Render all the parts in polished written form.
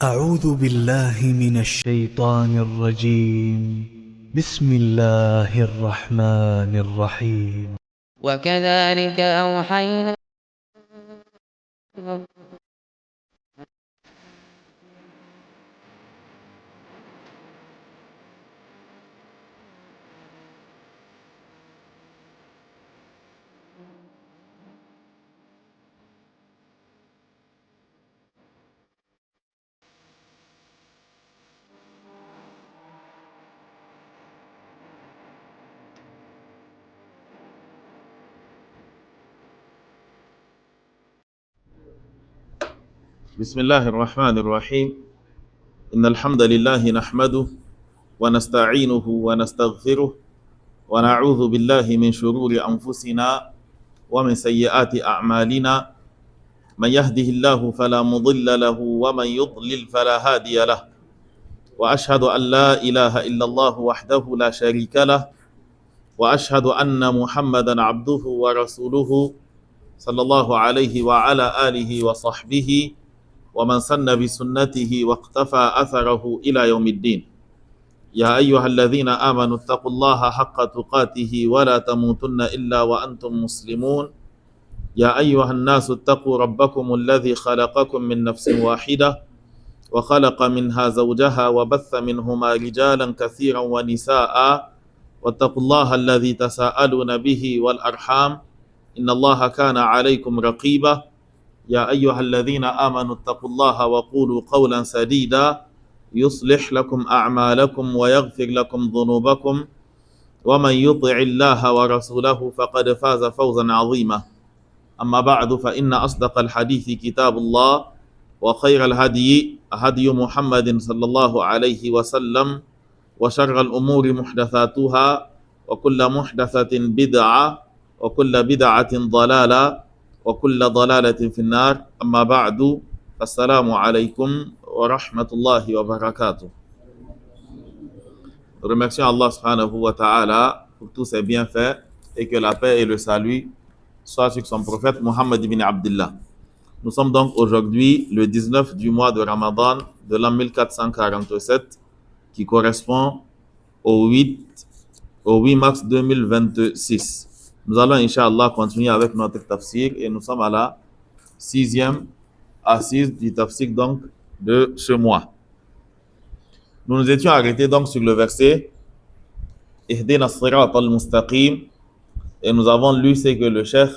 أعوذ بالله من الشيطان الرجيم. بسم الله الرحمن الرحيم. وكذلك أوحينا بسم الله الرحمن الرحيم. إن الحمد لله نحمده ونستعينه ونستغفره ونعوذ بالله من شرور أنفسنا ومن سيئات أعمالنا. من يهده الله فلا مضل له ومن يضلل فلا هادي له، وأشهد أن لا إله إلا الله وحده لا شريك له، وأشهد أن محمدا عبده ورسوله صلى الله عليه وعلى آله وصحبه ومن سن بسنته واقتفى أثره إلى يوم الدين. يا أيها الذين آمنوا اتقوا الله حق تقاته ولا تموتن إلا وأنتم مسلمون. يا أيها الناس اتقوا ربكم الذي خلقكم من نفس واحدة وخلق منها زوجها وبث منهما رجالا كثيرا ونساء، واتقوا الله الذي تساءلون به والأرحام إن الله كان عليكم رقيبا. يا أيها الذين آمنوا اتقوا الله وقولوا قولا سديدا يصلح لكم أعمالكم ويغفر لكم ذنوبكم، ومن يطع الله ورسوله فقد فاز فوزا عظيما. أما بعد، فإن أصدق الحديث كتاب الله، وخير الهدي هدي محمد صلى الله عليه وسلم، وشر الأمور محدثاتها، وكل محدثة بدعة، وكل بدعة ضلالة، وكل ضلالة في النار. أما بعد، السلام عليكم wa rahmatullahi wa barakatuh. Nous remercions Allah subhanahu wa ta'ala pour tous ses bienfaits et que la paix et le salut soient sur son prophète Muhammad ibn Abdullah. Nous sommes donc aujourd'hui le 19 du mois de Ramadan de l'an 1447 qui correspond au 8 mars 2026. Nous allons Inch'Allah continuer avec notre tafsir et nous sommes à la 6e assise du tafsir donc de ce mois. Nous nous étions arrêtés donc sur le verset Ihdina as-sirata al-mustaqim et nous avons lu ce que le cheikh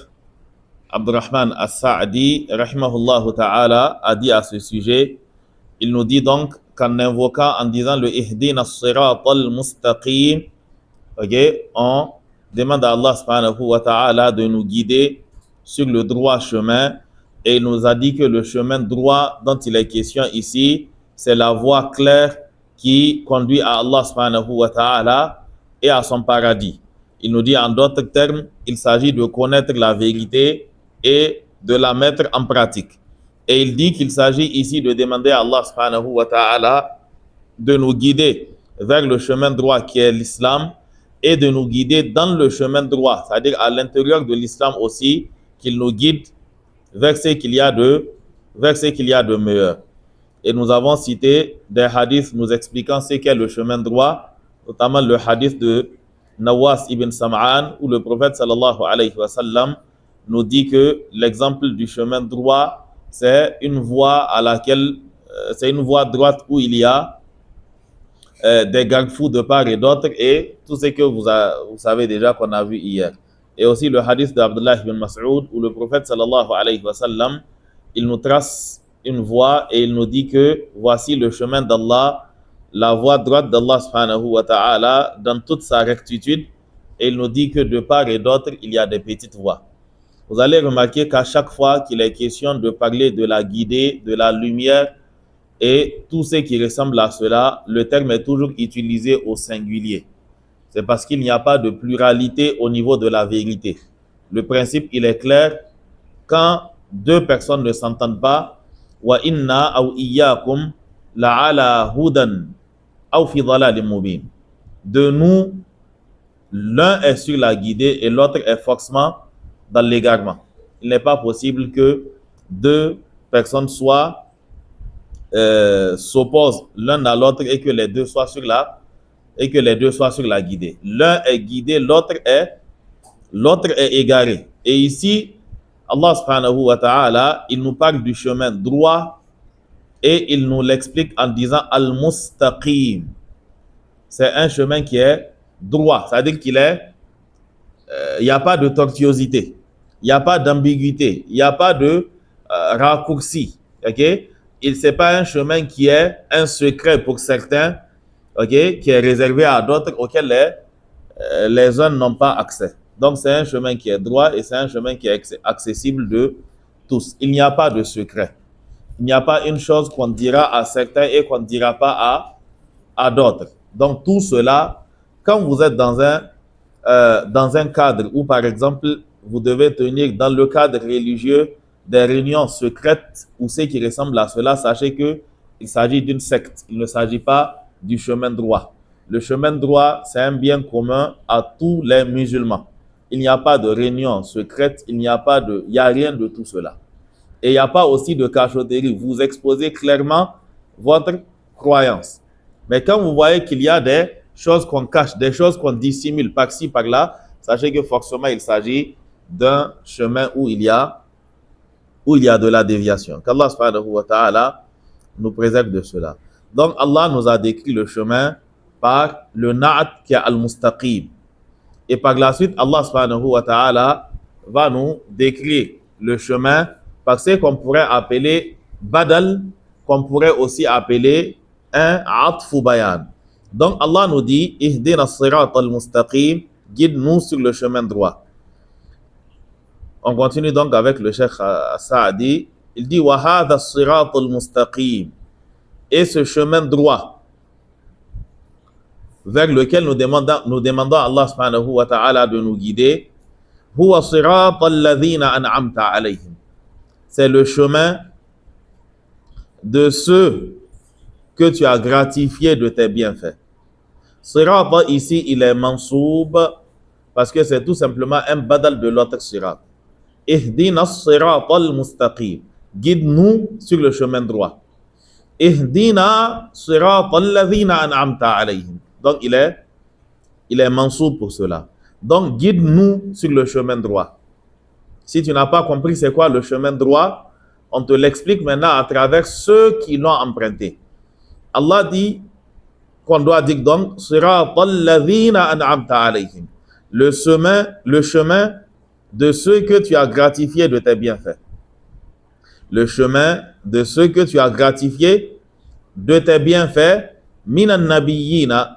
Abdurrahman as-Sa'di rahimahullah ta'ala a dit à ce sujet. Il nous dit donc qu'en invoquant, en disant le Ihdina as-sirata al-mustaqim, on demande à Allah subhanahu wa ta'ala de nous guider sur le droit chemin. Et il nous a dit que le chemin droit dont il est question ici, c'est la voie claire qui conduit à Allah subhanahu wa ta'ala et à son paradis. Il nous dit en d'autres termes, il s'agit de connaître la vérité et de la mettre en pratique. Et il dit qu'il s'agit ici de demander à Allah subhanahu wa ta'ala de nous guider vers le chemin droit qui est l'islam et de nous guider dans le chemin droit, c'est-à-dire à l'intérieur de l'islam aussi, qu'il nous guide vers ce qu'il y a de meilleur. Et nous avons cité des hadiths nous expliquant ce qu'est le chemin droit, notamment le hadith de Nawas ibn Sam'an, où le prophète sallallahu alayhi wa sallam nous dit que l'exemple du chemin droit, c'est une voie droite où il y a des garde-fous de part et d'autre, et tout ce que vous savez déjà qu'on a vu hier. Et aussi le hadith d'Abdullah ibn Mas'ud, où le prophète sallallahu alayhi wa sallam, il nous trace une voie et il nous dit que voici le chemin d'Allah, la voie droite d'Allah subhanahu wa ta'ala dans toute sa rectitude, et il nous dit que de part et d'autre, il y a des petites voies. Vous allez remarquer qu'à chaque fois qu'il est question de parler de la guidée, de la lumière et tout ce qui ressemble à cela, le terme est toujours utilisé au singulier. C'est parce qu'il n'y a pas de pluralité au niveau de la vérité. Le principe, il est clair. Quand deux personnes ne s'entendent pas, wa inna aw iyyakum la'ala hudan aw fi dhalalin mubin. De nous, l'un est sur la guidée et l'autre est forcément dans l'égarement. Il n'est pas possible que deux personnes soient s'opposent l'un à l'autre et que les deux soient sur la guidée. L'un est guidé, l'autre est égaré. Et ici, Allah subhanahu wa ta'ala, il nous parle du chemin droit et il nous l'explique en disant al-mustaqim. C'est un chemin qui est droit, c'est-à-dire qu'il n'y a pas de tortuosité, il n'y a pas d'ambiguïté, il n'y a pas de raccourci. Okay? Ce n'est pas un chemin qui est un secret pour certains, okay? Qui est réservé à d'autres auxquels les uns n'ont pas accès. Donc c'est un chemin qui est droit et c'est un chemin qui est accessible de tous. Il n'y a pas de secret. Il n'y a pas une chose qu'on dira à certains et qu'on ne dira pas à d'autres. Donc tout cela, quand vous êtes dans un cadre où par exemple vous devez tenir dans le cadre religieux des réunions secrètes ou ce qui ressemble à cela, sachez qu'il s'agit d'une secte. Il ne s'agit pas du chemin droit. Le chemin droit, c'est un bien commun à tous les musulmans. Il n'y a pas de réunion secrète, il n'y a rien de tout cela. Et il n'y a pas aussi de cachotterie. Vous exposez clairement votre croyance. Mais quand vous voyez qu'il y a des choses qu'on cache, des choses qu'on dissimule par-ci, par-là, sachez que forcément il s'agit d'un chemin où il y a de la déviation. Qu'Allah subhanahu wa ta'ala nous préserve de cela. Donc Allah nous a décrit le chemin par le na'at qui est al-mustaqim. Et par la suite, Allah subhanahu wa ta'ala va nous décrire le chemin par ce qu'on pourrait appeler badal, qu'on pourrait aussi appeler un atfu bayan. Donc Allah nous dit ihdina as-sirat al-mustaqim, guide-nous sur le chemin droit. On continue donc avec le Cheikh Saadi. Il dit wa hadha as-sirat al-mustaqim, et ce chemin droit vers lequel nous demandons à Allah subhanahu wa ta'ala de nous guider, huwa sirat alladhina an'amta alayhim, c'est le chemin de ceux que tu as gratifiés de tes bienfaits. Sirat ici il est mansoub parce que c'est tout simplement un badal de l'autre sirat. Ihdina as-sirat al-mustaqim, guide-nous sur le chemin droit. Ihdina sirat alladhina an'amta alayhim. Donc, il est mansoub pour cela. Donc, guide-nous sur le chemin droit. Si tu n'as pas compris c'est quoi le chemin droit, on te l'explique maintenant à travers ceux qui l'ont emprunté. Allah dit qu'on doit dire donc Siratal ladhina an'amta alayhim, le chemin de ceux que tu as gratifiés de tes bienfaits. Le chemin de ceux que tu as gratifiés de tes bienfaits, minan nabiyina,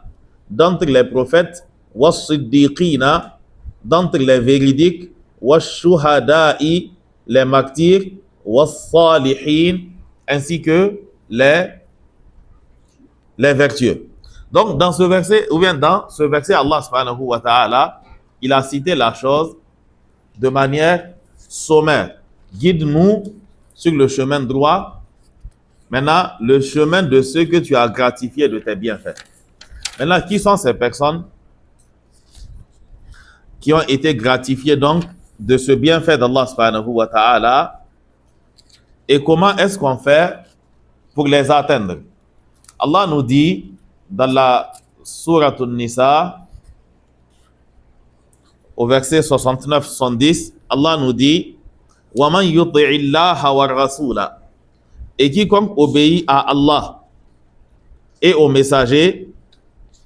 d'entre les prophètes, was-siddiqina, d'entre les véridiques, was-shuhada'i, les martyrs, was-salihin, ainsi que les vertueux. Donc dans ce verset, Allah subhanahu wa ta'ala, il a cité la chose de manière sommaire. Guide-nous sur le chemin droit. Maintenant, le chemin de ceux que tu as gratifiés de tes bienfaits. Maintenant, qui sont ces personnes qui ont été gratifiées donc de ce bienfait d'Allah subhanahu wa ta'ala, et comment est-ce qu'on fait pour les atteindre? Allah nous dit dans la sourate An-Nisa au verset 69-70, Allah nous dit wa man yuti'i Allaha wa rasula, et quiconque obéit à Allah et au messager,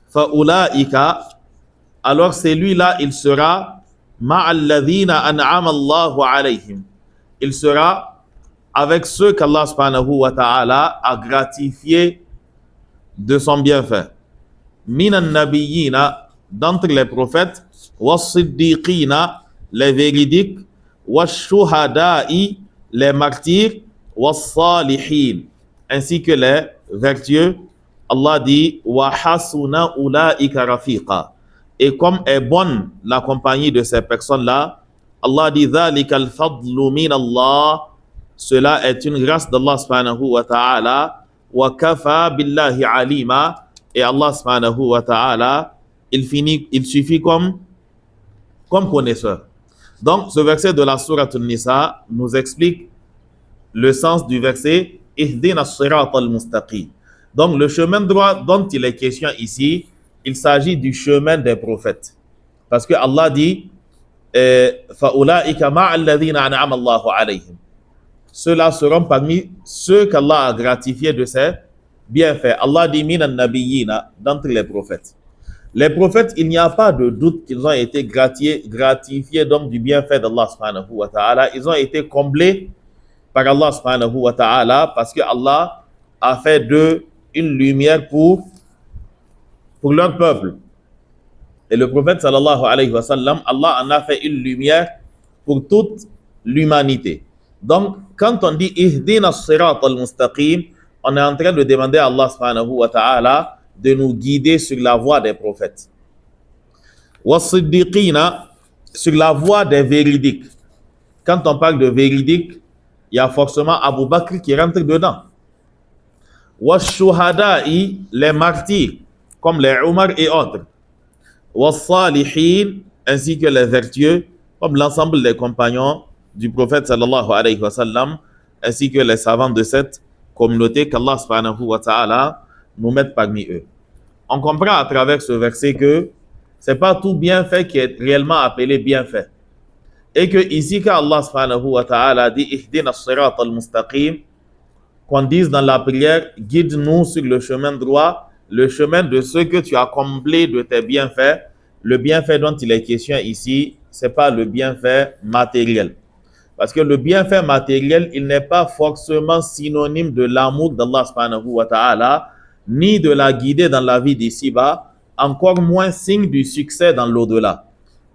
fa'ulaika, alors celui-là il sera ma'alladhina an'ama Allahu alayhim, il sera avec ceux qu'Allah subhanahu wa ta'ala a gratifié de son bienfait. Minan nabiyina, d'entre les prophètes, was-siddiqina, les véridiques, was-shuhada'i, les martyrs, was-salihin, ainsi que les vertueux. Allah dit wa hasuna ulaika rafiqa, et comme est bonne la compagnie de ces personnes-là, Allah dit dhalika al-fadlu min Allah, cela est une grâce d'Allah subhanahu wa ta'ala, wa kafa billahi alima, et Allah subhanahu wa ta'ala, il suffit comme connaisseur. Donc ce verset de la sourate An-Nisa nous explique le sens du verset Ihdina as-sirat al-mustaqim. Donc le chemin droit dont il est question ici, il s'agit du chemin des prophètes. Parce que Allah dit فَأُولَٰئِكَ مَعَ الَّذِينَ أَنْعَمَ اللَّهُ عَلَيْهِمْ. Ceux-là seront parmi ceux qu'Allah a gratifiés de ses bienfaits. Allah dit min an-nabiyyina, d'entre les prophètes. Les prophètes, il n'y a pas de doute qu'ils ont été gratifiés donc du bienfait d'Allah subhanahu wa ta'ala. Ils ont été comblés par Allah subhanahu wa ta'ala parce que Allah a fait d'eux une lumière pour leur peuple. Et le prophète sallallahu alayhi wa sallam, Allah en a fait une lumière pour toute l'humanité. Donc, quand on dit ihdina as-sirat al-mustaqim, on est en train de demander à Allah subhanahu wa ta'ala de nous guider sur la voie des prophètes. Was-siddiqina, sur la voie des véridiques. Quand on parle de véridiques, il y a forcément Abu Bakr qui rentre dedans. Was-shuhada'i, les martyrs, comme les Umar et autres. Was-salihin, ainsi que les vertueux, comme l'ensemble des compagnons du prophète sallallahu alayhi wa sallam, ainsi que les savants de cette communauté qu'Allah subhanahu wa ta'ala nous mette parmi eux. On comprend à travers ce verset que c'est pas tout bienfait qui est réellement appelé bienfait. Et que ici, quand Allah subhanahu wa ta'ala dit ihdina as-sirat al-mustaqim, qu'on dise dans la prière, guide-nous sur le chemin droit, le chemin de ce que tu as comblé de tes bienfaits. Le bienfait dont il est question ici, c'est pas le bienfait matériel. Parce que le bienfait matériel, il n'est pas forcément synonyme de l'amour d'Allah subhanahu wa ta'ala, ni de la guider dans la vie d'ici-bas, encore moins signe du succès dans l'au-delà.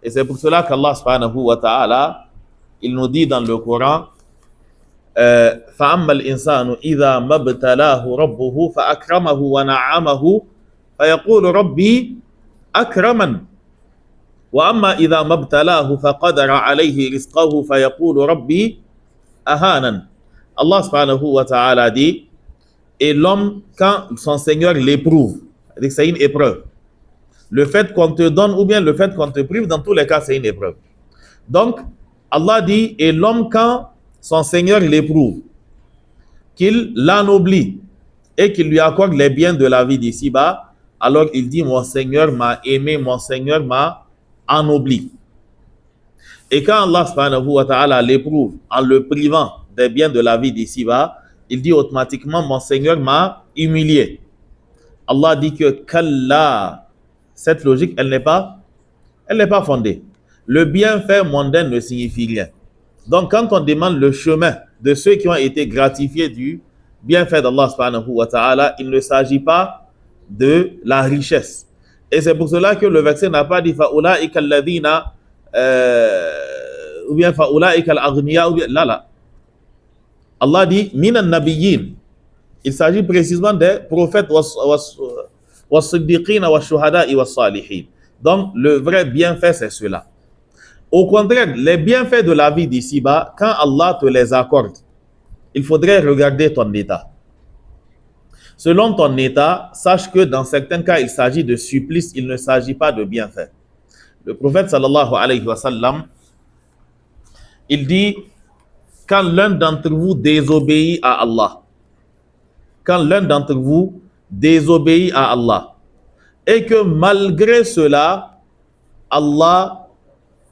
Et c'est pour cela qu'Allah subhanahu wa ta'ala, il nous dit dans le Coran, فَأَمَّا الْإِنسَانُ إِذَا مَبْتَلَاهُ رَبُّهُ فَأَكْرَمَهُ وَنَعَّمَهُ فَيَقُولُ رَبِّي أَكْرَمَنِ وَأَمَّا إِذَا مَبْتَلَاهُ فَقَدَرَ عَلَيْهِ رِزْقَهُ فَيَقُولُ رَبِّي أَهَانَنِ. Allah subhanahu wa ta'ala dit, et l'homme, quand son Seigneur l'éprouve, c'est une épreuve. Le fait qu'on te donne ou bien le fait qu'on te prive, dans tous les cas, c'est une épreuve. Donc, Allah dit, et l'homme, quand son Seigneur l'éprouve, qu'il l'anoblit et qu'il lui accorde les biens de la vie d'ici-bas, alors il dit, mon Seigneur m'a aimé, mon Seigneur m'a anobli. Et quand Allah subhanahu wa ta'ala l'éprouve en le privant des biens de la vie d'ici-bas, il dit automatiquement, mon Seigneur m'a humilié. Allah dit que kalla, cette logique, elle n'est pas fondée. Le bienfait mondain ne signifie rien. Donc, quand on demande le chemin de ceux qui ont été gratifiés du bienfait d'Allah subhanahu wa ta'ala, il ne s'agit pas de la richesse. Et c'est pour cela que le verset n'a pas dit fa'ulaika alladhina ou bien fa'ulaika al-aghniya ou bien là. Allah dit minan nabiyyin. Il s'agit précisément des prophètes was-siddiqina was-shuhada'i was-salihin. Donc, le vrai bienfait, c'est cela. Au contraire, les bienfaits de la vie d'ici-bas, quand Allah te les accorde, il faudrait regarder ton état. Selon ton état, sache que dans certains cas, il s'agit de supplice, il ne s'agit pas de bienfaits. Le prophète sallallahu alayhi wa sallam, il dit, quand l'un d'entre vous désobéit à Allah, et que malgré cela, Allah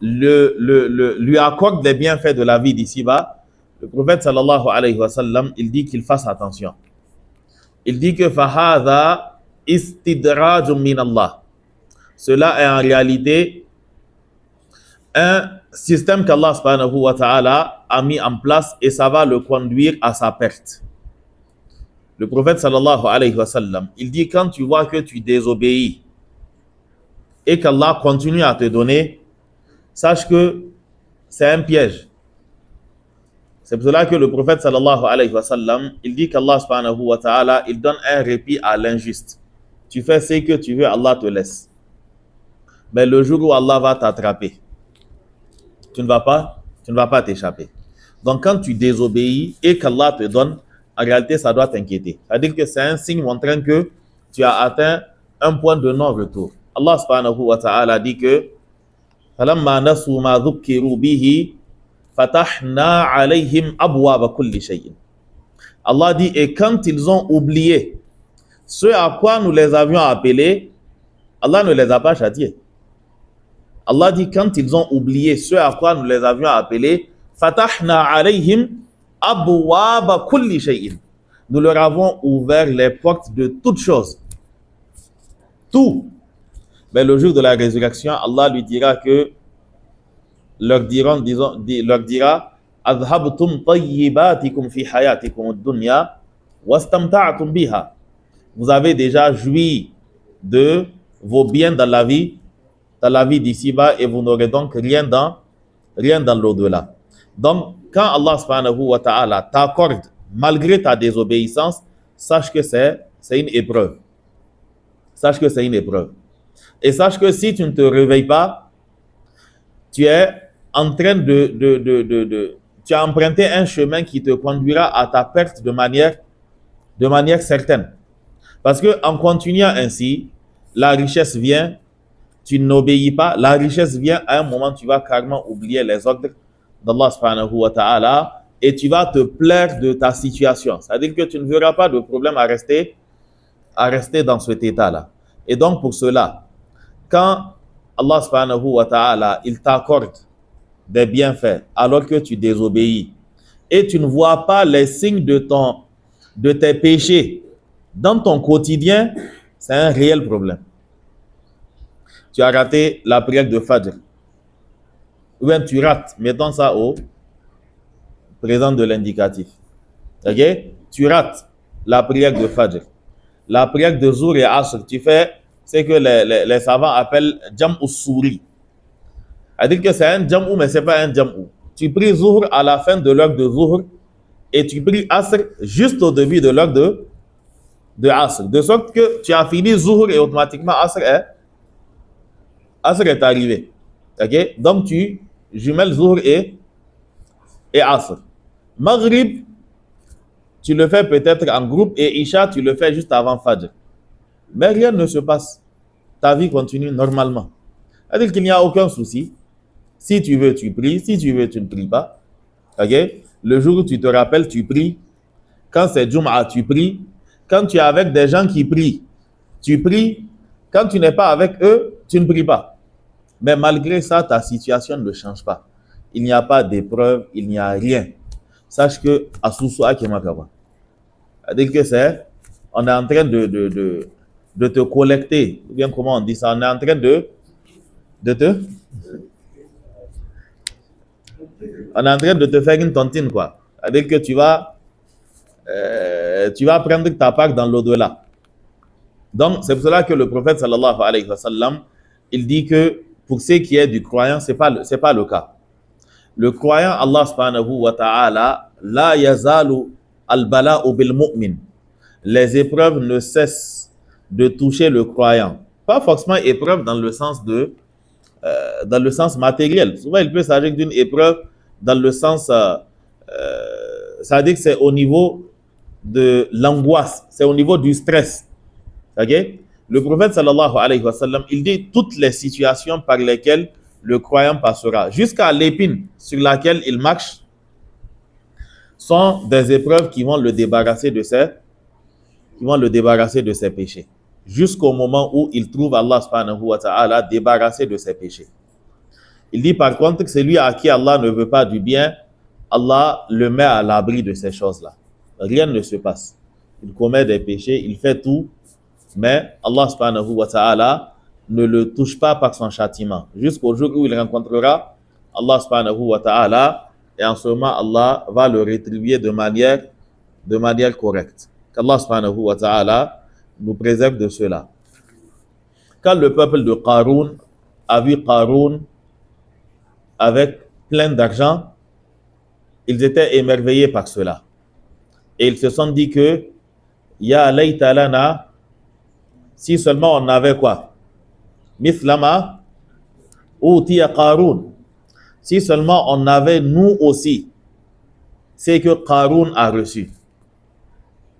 lui accorde les bienfaits de la vie d'ici-bas, le prophète sallallahu alayhi wa sallam, il dit qu'il fasse attention. Il dit que fahadha istidrajum min Allah. Cela est en réalité un système qu'Allah subhanahu wa ta'ala a mis en place et ça va le conduire à sa perte. Le prophète sallallahu alayhi wa sallam, il dit quand tu vois que tu désobéis et qu'Allah continue à te donner, sache que c'est un piège. C'est pour cela que le prophète sallallahu alayhi wa sallam, il dit qu'Allah subhanahu wa ta'ala, il donne un répit à l'injuste. Tu fais ce que tu veux, Allah te laisse. Mais le jour où Allah va t'attraper, tu ne vas pas t'échapper. Donc quand tu désobéis et qu'Allah te donne, en réalité, ça doit t'inquiéter. C'est-à-dire que c'est un signe montrant que tu as atteint un point de non-retour. Allah subhanahu wa ta'ala dit que فَلَمَّا نَسُوا مَا ذُكِّرُوا بِهِ فَتَحْنَا عَلَيْهِمْ أَبْوَابَ كُلِّ شَيْءٍ. Allah dit, et quand ils ont oublié ce à quoi nous les avions appelés, Allah ne les a pas châtiés. Allah dit, quand ils ont oublié ce à quoi nous les avions appelés, fatahna alayhim abwaba kulli shay'in. Nous leur avons ouvert les portes de toutes choses. Tout. Mais le jour de la résurrection, Allah lui dira que, leur dira, adhabtum tayyibatikum fi hayatikum ad-dunya wastamta'tum biha. Vous avez déjà joui de vos biens dans la vie d'ici-bas et vous n'aurez donc rien dans l'au-delà. Donc, quand Allah subhanahu wa ta'ala t'accorde malgré ta désobéissance, sache que c'est une épreuve. Sache que c'est une épreuve. Et sache que si tu ne te réveilles pas, tu es en train tu as emprunté un chemin qui te conduira à ta perte de manière certaine. Parce qu'en continuant ainsi, la richesse vient, tu n'obéis pas, la richesse vient, à un moment, tu vas carrément oublier les ordres d'Allah subhanahu wa ta'ala et tu vas te plaire de ta situation. C'est-à-dire que tu ne verras pas de problème à rester dans cet état-là. Et donc, pour cela, quand Allah subhanahu wa ta'ala, il t'accorde des bienfaits alors que tu désobéis et tu ne vois pas les signes de tes péchés dans ton quotidien, c'est un réel problème. Tu as raté la prière de Fajr. Ou bien tu rates, mettons ça au présent de l'indicatif. Ok? Tu rates la prière de Fajr. La prière de Zuhr et Asr, tu fais ce que les savants appellent Jam'u Souri. C'est-à-dire que c'est un Jam'u, mais ce n'est pas un Jam'u. Tu pries Zuhr à la fin de l'heure de Zuhr et tu pries Asr juste au début de l'heure de Asr. De sorte que tu as fini Zuhr et automatiquement Asr est arrivé. Ok? Donc tu jumelles Zuhr et Asr. Maghrib, tu le fais peut-être en groupe et Isha, tu le fais juste avant Fajr. Mais rien ne se passe. Ta vie continue normalement. C'est-à-dire qu'il n'y a aucun souci. Si tu veux, tu pries. Si tu veux, tu ne pries pas. Ok? Le jour où tu te rappelles, tu pries. Quand c'est Jum'a, tu pries. Quand tu es avec des gens qui prient, tu pries. Quand tu n'es pas avec eux, tu ne pries pas. Mais malgré ça, ta situation ne change pas. Il n'y a pas d'épreuve, il n'y a rien. Sache que Asusu Akemakaba. C'est-à-dire que on est en train de te collecter. Ou bien comment on dit ça? On est en train on est en train de te faire une tontine, quoi. C'est-à-dire que tu vas prendre ta part dans l'au-delà. Donc, c'est pour cela que le prophète sallallahu alayhi wa sallam, il dit que pour ce qui est du croyant, c'est pas le cas. Le croyant, Allah subhanahu wa ta'ala, la yazalu al-bala'u bil mu'min. Les épreuves ne cessent de toucher le croyant. Pas forcément épreuve dans le sens matériel. Souvent, il peut s'agir d'une épreuve dans le sens, c'est-à-dire que c'est au niveau de l'angoisse, c'est au niveau du stress. Okay? Le prophète sallallahu alayhi wa sallam, il dit toutes les situations par lesquelles le croyant passera, jusqu'à l'épine sur laquelle il marche, sont des épreuves qui vont le débarrasser de ses péchés. Jusqu'au moment où il trouve Allah subhanahu wa ta'ala débarrassé de ses péchés. Il dit par contre que celui à qui Allah ne veut pas du bien, Allah le met à l'abri de ces choses-là. Rien ne se passe. Il commet des péchés, il fait tout, mais Allah subhanahu wa ta'ala ne le touche pas par son châtiment. Jusqu'au jour où il rencontrera Allah subhanahu wa ta'ala, et en ce moment Allah va le rétribuer de manière correcte. Qu'Allah subhanahu wa ta'ala nous préserve de cela. Quand le peuple de Qarun a vu Qarun avec plein d'argent, ils étaient émerveillés par cela. Et ils se sont dit que Ya layta lana, si seulement on avait quoi? Mithlama utiya Qarun. Si seulement on avait nous aussi, c'est que Qarun a reçu.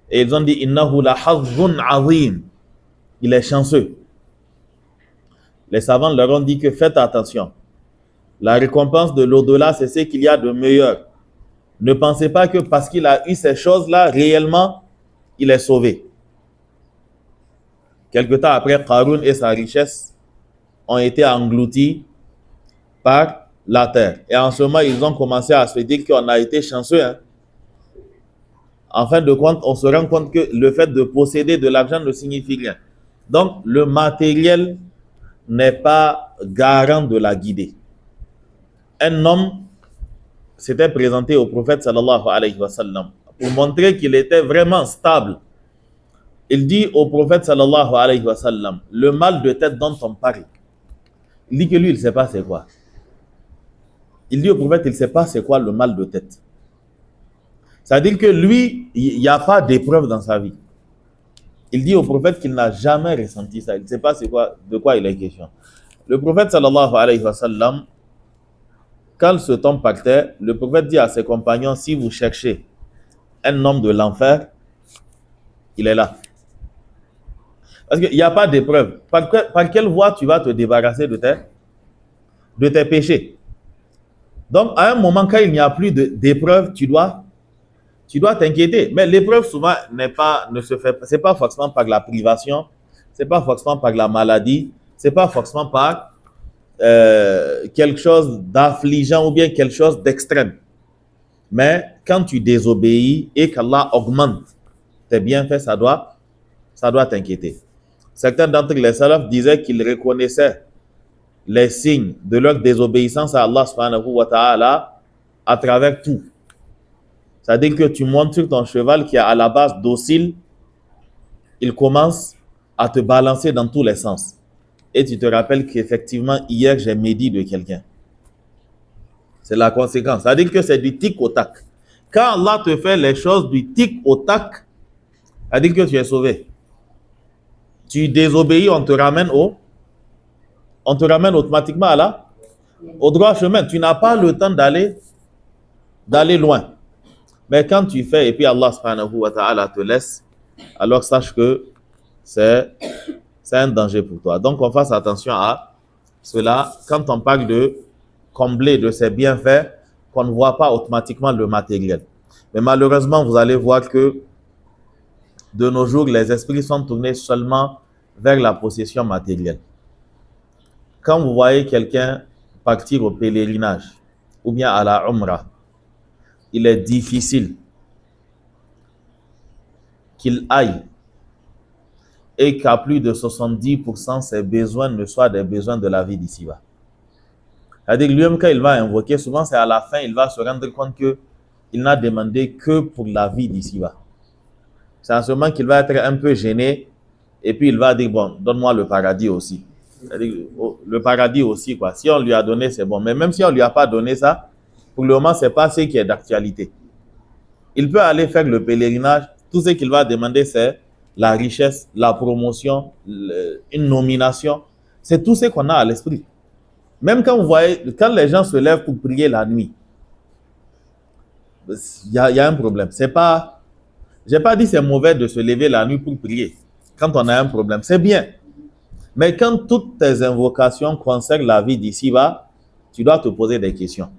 Et ils ont dit innahu la hazzun azim. Il est chanceux. Les savants leur ont dit que faites attention. La récompense de l'au-delà, c'est ce qu'il y a de meilleur. Ne pensez pas que parce qu'il a eu ces choses-là, réellement, il est sauvé. Quelque temps après, Qarun et sa richesse ont été engloutis par la terre. Et en ce moment, ils ont commencé à se dire qu'on a été chanceux. Hein. En fin de compte, on se rend compte que le fait de posséder de l'argent ne signifie rien. Donc, le matériel n'est pas garant de la guidée. Un homme s'était présenté au prophète sallallahu alayhi wa sallam pour montrer qu'il était vraiment stable. Il dit au prophète sallallahu alayhi wa sallam, le mal de tête dont on parle, il dit que lui, il ne sait pas c'est quoi. Il dit au prophète, il ne sait pas c'est quoi le mal de tête. C'est-à-dire que lui, il n'y a pas d'épreuve dans sa vie. Il dit au prophète qu'il n'a jamais ressenti ça. Il ne sait pas c'est quoi, de quoi il est question. Le prophète sallallahu alayhi wa sallam, quand ce temps partait, le prophète dit à ses compagnons, si vous cherchez un homme de l'enfer, il est là. Parce qu'il n'y a pas d'épreuve. Par quelle voie tu vas te débarrasser de tes péchés? Donc, à un moment, quand il n'y a plus d'épreuve, tu dois t'inquiéter. Mais l'épreuve, souvent, c'est pas forcément par la privation, c'est pas forcément par la maladie, c'est pas forcément par quelque chose d'affligeant ou bien quelque chose d'extrême. Mais quand tu désobéis et qu'Allah augmente tes bienfaits, ça doit t'inquiéter. Certains d'entre les salafs disaient qu'ils reconnaissaient les signes de leur désobéissance à Allah subhanahu wa ta'ala à travers tout. C'est-à-dire que tu montes sur ton cheval qui est à la base docile, il commence à te balancer dans tous les sens. Et tu te rappelles qu'effectivement, hier, j'ai médit de quelqu'un. C'est la conséquence. C'est-à-dire que c'est du tic au tac. Quand Allah te fait les choses du tic au tac, c'est-à-dire que tu es sauvé. Tu désobéis, on te ramène automatiquement au droit chemin. Tu n'as pas le temps d'aller loin. Mais quand tu fais et puis Allah subhanahu wa ta'ala te laisse, alors sache que c'est un danger pour toi. Donc on fasse attention à cela. Quand on parle de combler de ses bienfaits, qu'on ne voit pas automatiquement le matériel. Mais malheureusement, vous allez voir que de nos jours, les esprits sont tournés seulement vers la possession matérielle. Quand vous voyez quelqu'un partir au pèlerinage ou bien à la Umrah, il est difficile qu'il aille et qu'à plus de 70%, ses besoins ne soient des besoins de la vie d'ici-bas. C'est-à-dire lui-même, quand il va invoquer, souvent c'est à la fin, il va se rendre compte qu'il n'a demandé que pour la vie d'ici-bas. C'est en ce moment qu'il va être un peu gêné et puis il va dire, bon, donne-moi le paradis aussi. C'est-à-dire, le paradis aussi, quoi. Si on lui a donné, c'est bon. Mais même si on ne lui a pas donné ça, pour le moment, ce n'est pas ce qui est d'actualité. Il peut aller faire le pèlerinage. Tout ce qu'il va demander, c'est la richesse, la promotion, une nomination. C'est tout ce qu'on a à l'esprit. Même quand vous voyez, quand les gens se lèvent pour prier la nuit, il y a un problème. Je n'ai pas dit c'est mauvais de se lever la nuit pour prier. Quand on a un problème, c'est bien. Mais quand toutes tes invocations concernent la vie d'ici-bas, tu dois te poser des questions.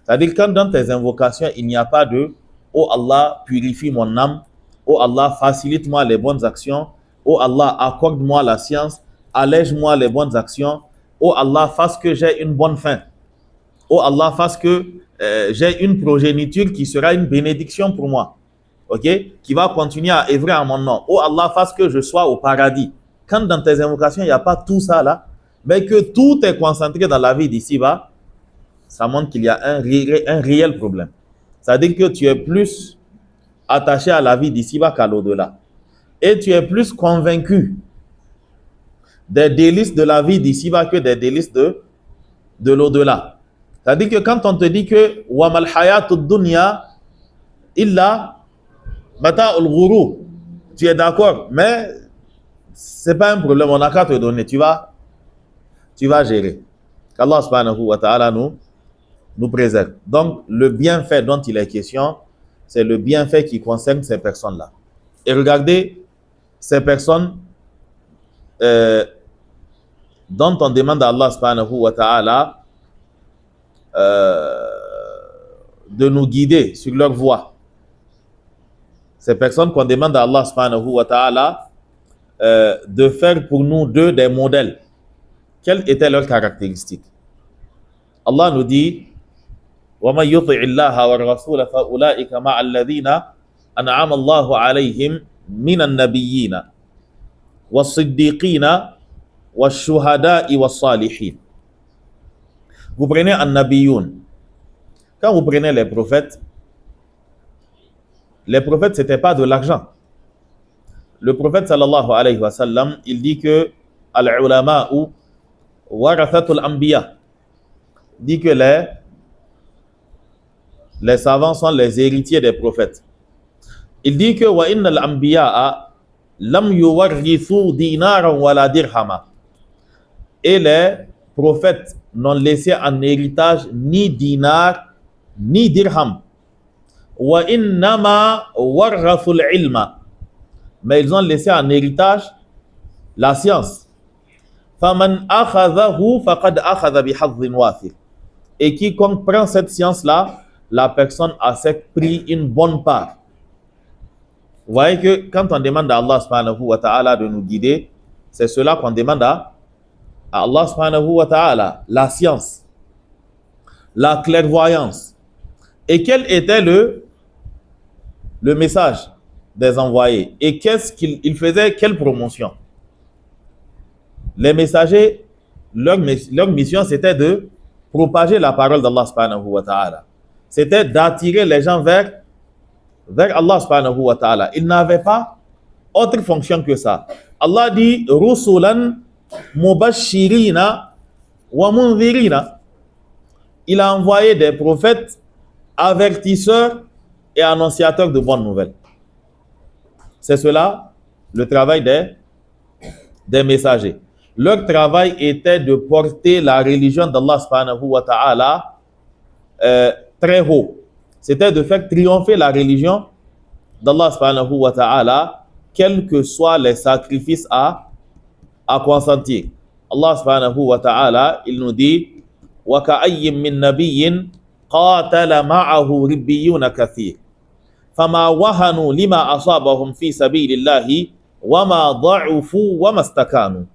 C'est-à-dire quand dans tes invocations, il n'y a pas de « Oh Allah, purifie mon âme. Oh Allah, facilite-moi les bonnes actions. Oh Allah, accorde-moi la science. Allège-moi les bonnes actions. Oh Allah, fasse que j'ai une bonne fin. Oh Allah, fasse que j'ai une progéniture qui sera une bénédiction pour moi. Ok? Qui va continuer à œuvrer en mon nom. Oh Allah, fasse que je sois au paradis. » Quand dans tes invocations, il n'y a pas tout ça là, mais que tout est concentré dans la vie d'ici-bas, ça montre qu'il y a un réel problème. C'est-à-dire que tu es plus attaché à la vie d'ici-bas qu'à l'au-delà. Et tu es plus convaincu des délices de la vie d'ici-bas que des délices de l'au-delà. C'est-à-dire que quand on te dit que « Wa mal hayatud dunya illa mata'ul ghurur », tu es d'accord, mais ce n'est pas un problème, on n'a qu'à te donner, tu vas gérer. Qu'Allah subhanahu wa ta'ala nous préserve. Donc, le bienfait dont il est question, c'est le bienfait qui concerne ces personnes-là. Et regardez, ces personnes dont on demande à Allah subhanahu wa ta'ala de nous guider sur leur voie. Ces personnes qu'on demande à Allah subhanahu wa ta'ala de faire pour nous d'eux des modèles. Quelles étaient leurs caractéristiques? Allah nous dit وَمَنْ يُطِعِ اللَّهَ وَالرَّسُولَ فَأُولَٰئِكَ مَعَ الَّذِينَ أَنْعَمَ اللَّهُ عَلَيْهِمْ مِنَ النَّبِيِّينَ وَالصِّدِّيقِينَ وَالشُّهَدَاءِ وَالصَّالِحِينَ. Vous prenez un nabiyoun. Quand vous prenez les prophètes, ce n'était pas de l'argent. Le prophète sallallahu alayhi wa sallam, il dit que al-ulama'u warathatul anbiya, dit que les savants sont les héritiers des prophètes. Il dit que wa innal anbiya'a lam yuwarrithu dinaran wala dirhama. Et les prophètes n'ont laissé en héritage ni dinar ni dirham. Wa innama warrathul ilma. Mais ils ont laissé en héritage la science. فَمَنْ أَخَذَهُ فَقَدْ أَخَذَ بِحَظٍّ وَافِرٍ. Et quiconque prend cette science-là, la personne a pris une bonne part. Vous voyez que quand on demande à Allah subhanahu wa ta'ala de nous guider, c'est cela qu'on demande à Allah subhanahu wa ta'ala, la science, la clairvoyance. Et quel était le message des envoyés? Et qu'est-ce qu'ils faisaient? Quelle promotion? Les messagers, leur mission, c'était de propager la parole d'Allah subhanahu wa ta'ala. C'était d'attirer les gens vers Allah subhanahu wa ta'ala. Ils n'avaient pas autre fonction que ça. Allah dit « Rusulan mubashirina wa munzirina » Il a envoyé des prophètes avertisseurs et annonciateurs de bonnes nouvelles. C'est cela, le travail des messagers. Leur travail était de porter la religion d'Allah subhanahu wa ta'ala très haut. C'était de faire triompher la religion d'Allah subhanahu wa ta'ala, quels que soient les sacrifices à consentir. Allah subhanahu wa ta'ala, il nous dit وَكَأَيٍّ مِّن نَبِيٍّ قَاتَلَ مَعَهُ رِبِّيُّونَ كَثِيرٌ فَمَا وَهَنُوا لِمَا أَصَابَهُم فِي سَبِيلِ اللَّهِ وَمَا ضَعُفُوا وَمَا اسْتَكَانُوا.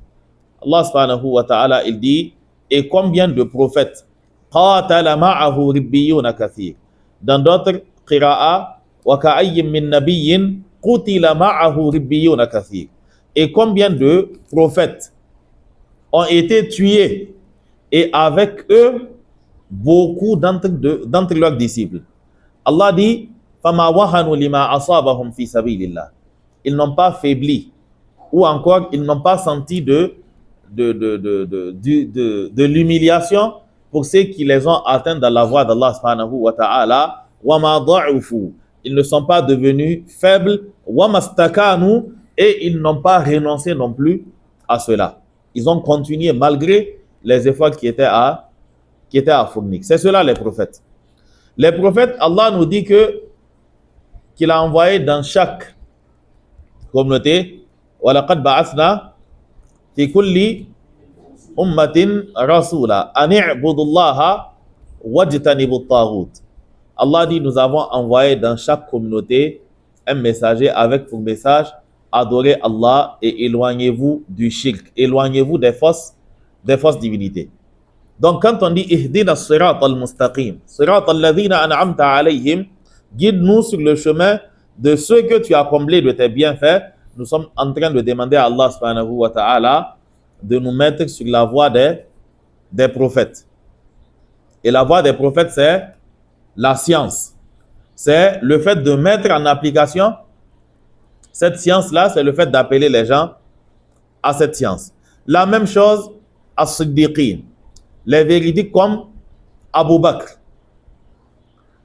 Allah subhanahu wa ta'ala, il dit, et combien de prophètes قَاتَلَ مَعَهُ رِبِّيُّونَ كَثِيرٌ. Dans d'autres qira'a وَكَأَيٍّ مِّن نَبِيٍّ قُتِلَ مَعَهُ رِبِّيُّونَ كَثِيرٌ. Et combien de prophètes ont été tués et avec eux beaucoup d'entre leurs disciples. Allah dit فَمَا وَهَنُوا لِمَا أَصَابَهُمْ فِي سَبِيلِ اللَّهِ. Ils n'ont pas faibli, ou encore ils n'ont pas senti de l'humiliation pour ceux qui les ont atteints dans la voie d'Allah subhanahu wa ta'ala. وَمَا ضَعُفُوا. Ils ne sont pas devenus faibles. وَمَا اسْتَكَانُوا. Et ils n'ont pas renoncé non plus à cela. Ils ont continué malgré les efforts qui étaient à fournir. C'est cela les prophètes. Les prophètes, Allah nous dit qu'il a envoyé dans chaque communauté وَلَقَدْ بَعَثْنَا فِي كُلِّ أُمَّةٍ رَسُولًا أَنِ اعْبُدُوا اللَّهَ وَاجْتَنِبُوا الطَّاغُوتَ. Allah dit, nous avons envoyé dans chaque communauté un messager avec pour message: adorez Allah et éloignez-vous du shirk, éloignez-vous des fausses divinités. Donc quand on dit ihdina as-sirat al-mustaqim, sirat alladhina an'amta alayhim, guide-nous sur le chemin de ceux que tu as comblés de tes bienfaits, nous sommes en train de demander à Allah subhanahu wa ta'ala de nous mettre sur la voie des prophètes. Et la voie des prophètes, c'est la science. C'est le fait de mettre en application cette science-là, c'est le fait d'appeler les gens à cette science. La même chose à Siddiqin, les véridiques comme Abu Bakr.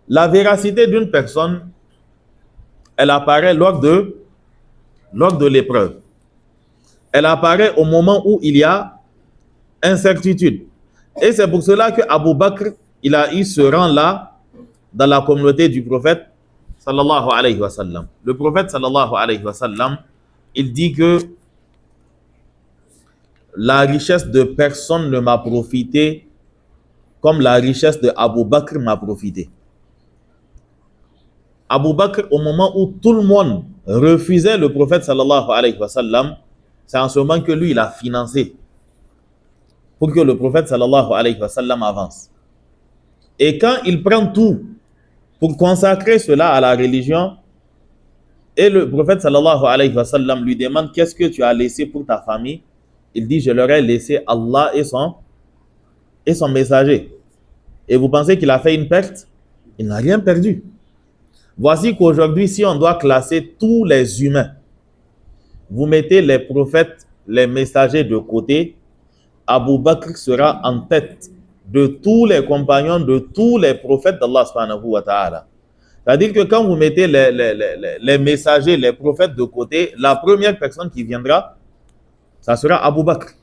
La véracité d'une personne, elle apparaît lors de l'épreuve. Elle apparaît au moment où il y a incertitude. Et c'est pour cela que Abu Bakr, il a eu ce rang-là dans la communauté du prophète sallallahu alayhi wa sallam. Le prophète sallallahu alayhi wa sallam, il dit que la richesse de personne ne m'a profité comme la richesse de Abu Bakr m'a profité. Abu Bakr, au moment où tout le monde refusait le prophète sallallahu alayhi wa sallam, c'est en ce moment que lui, il a financé pour que le prophète sallallahu alayhi wa sallam avance. Et quand il prend tout pour consacrer cela à la religion, et le prophète sallallahu alayhi wa sallam lui demande qu'est-ce que tu as laissé pour ta famille, il dit je leur ai laissé Allah et son messager. Et vous pensez qu'il a fait une perte? Il n'a rien perdu. Voici qu'aujourd'hui, si on doit classer tous les humains, vous mettez les prophètes, les messagers de côté, Abu Bakr sera en tête de tous les compagnons, de tous les prophètes d'Allah subhanahu wa ta'ala. C'est-à-dire que quand vous mettez les messagers, les prophètes de côté, la première personne qui viendra, ça sera Abu Bakr.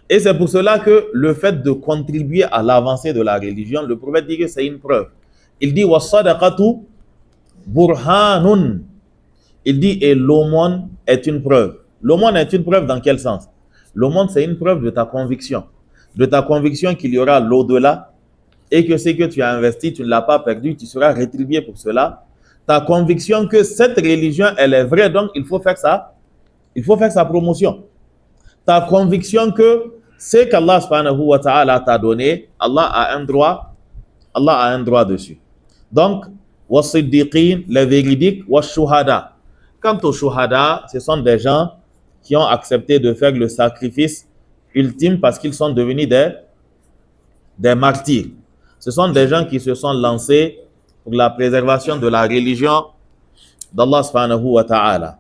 Et c'est pour cela que le fait de contribuer à l'avancée de la religion, le prophète dit que c'est une preuve. Il dit وَالصَّدَقَةُ burhanun. Il dit et l'aumône est une preuve. L'aumône est une preuve dans quel sens? L'aumône, c'est une preuve de ta conviction. De ta conviction qu'il y aura l'au-delà et que ce que tu as investi, tu ne l'as pas perdu, tu seras rétribué pour cela. Ta conviction que cette religion, elle est vraie, donc il faut faire ça. Il faut faire sa promotion. Ta conviction que ce qu'Allah subhanahu wa ta'ala t'a donné, Allah a un droit dessus. Donc, was-siddiqin, les véridiques, was-shuhada. Quant aux shuhada, ce sont des gens qui ont accepté de faire le sacrifice ultime parce qu'ils sont devenus des martyrs. Ce sont des gens qui se sont lancés pour la préservation de la religion d'Allah subhanahu wa ta'ala.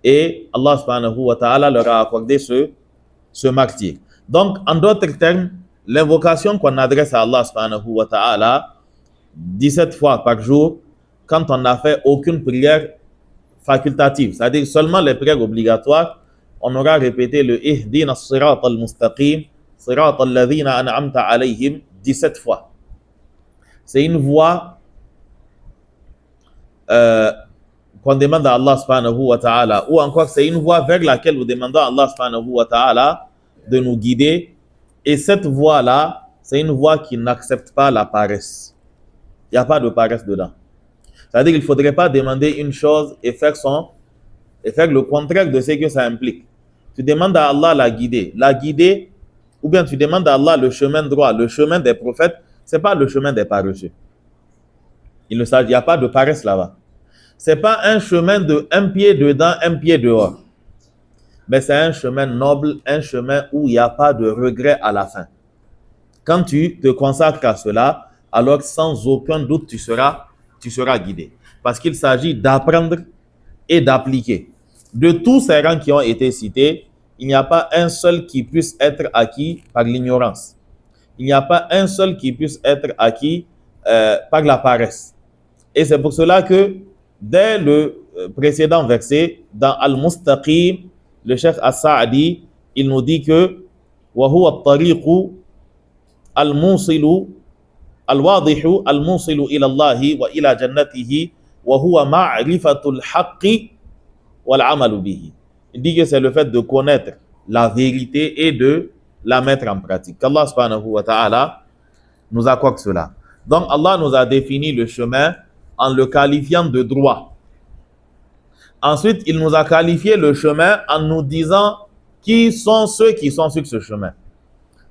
Et Allah subhanahu wa ta'ala leur a accordé ce martyr. Donc, en d'autres termes, l'invocation qu'on adresse à Allah subhanahu wa ta'ala 17 fois par jour, quand on n'a fait aucune prière facultative, c'est-à-dire seulement les prières obligatoires, on aura répété le Ihdina as-sirata al-mustaqim, sirata alladhina an'amta alayhim 17 fois. C'est une voie qu'on demande à Allah subhanahu wa ta'ala, ou encore c'est une voie vers laquelle nous demandons à Allah subhanahu wa ta'ala de nous guider. Et cette voie-là, c'est une voie qui n'accepte pas la paresse. Il n'y a pas de paresse dedans. C'est-à-dire qu'il ne faudrait pas demander une chose et faire le contraire de ce que ça implique. Tu demandes à Allah la guider, ou bien tu demandes à Allah le chemin droit, le chemin des prophètes, ce n'est pas le chemin des paresseux. Il n'y a pas de paresse là-bas. Ce n'est pas un chemin de un pied dedans, un pied dehors. Mais c'est un chemin noble, un chemin où il n'y a pas de regret à la fin. Quand tu te consacres à cela, alors sans aucun doute tu seras guidé. Parce qu'il s'agit d'apprendre et d'appliquer. De tous ces rangs qui ont été cités, il n'y a pas un seul qui puisse être acquis par l'ignorance. Il n'y a pas un seul qui puisse être acquis par la paresse. Et c'est pour cela que dès le précédent verset, dans Al-Mustaqim, le Cheikh As-Sa'di, il nous dit que وَهُوَ الطَّرِيقُ الْمُوصِلُ الْوَاضِحُ الْمُوصِلُ إِلَى اللَّهِ وَإِلَى جَنَّتِهِ وَهُوَ مَعْرِفَةُ الْحَقِّ وَالْعَمَلُ بِهِ. Il dit que c'est le fait de connaître la vérité et de la mettre en pratique. Qu'Allah subhanahu wa ta'ala nous accorde cela. Donc Allah nous a défini le chemin en le qualifiant de droit. Ensuite, il nous a qualifié le chemin en nous disant qui sont ceux qui sont sur ce chemin.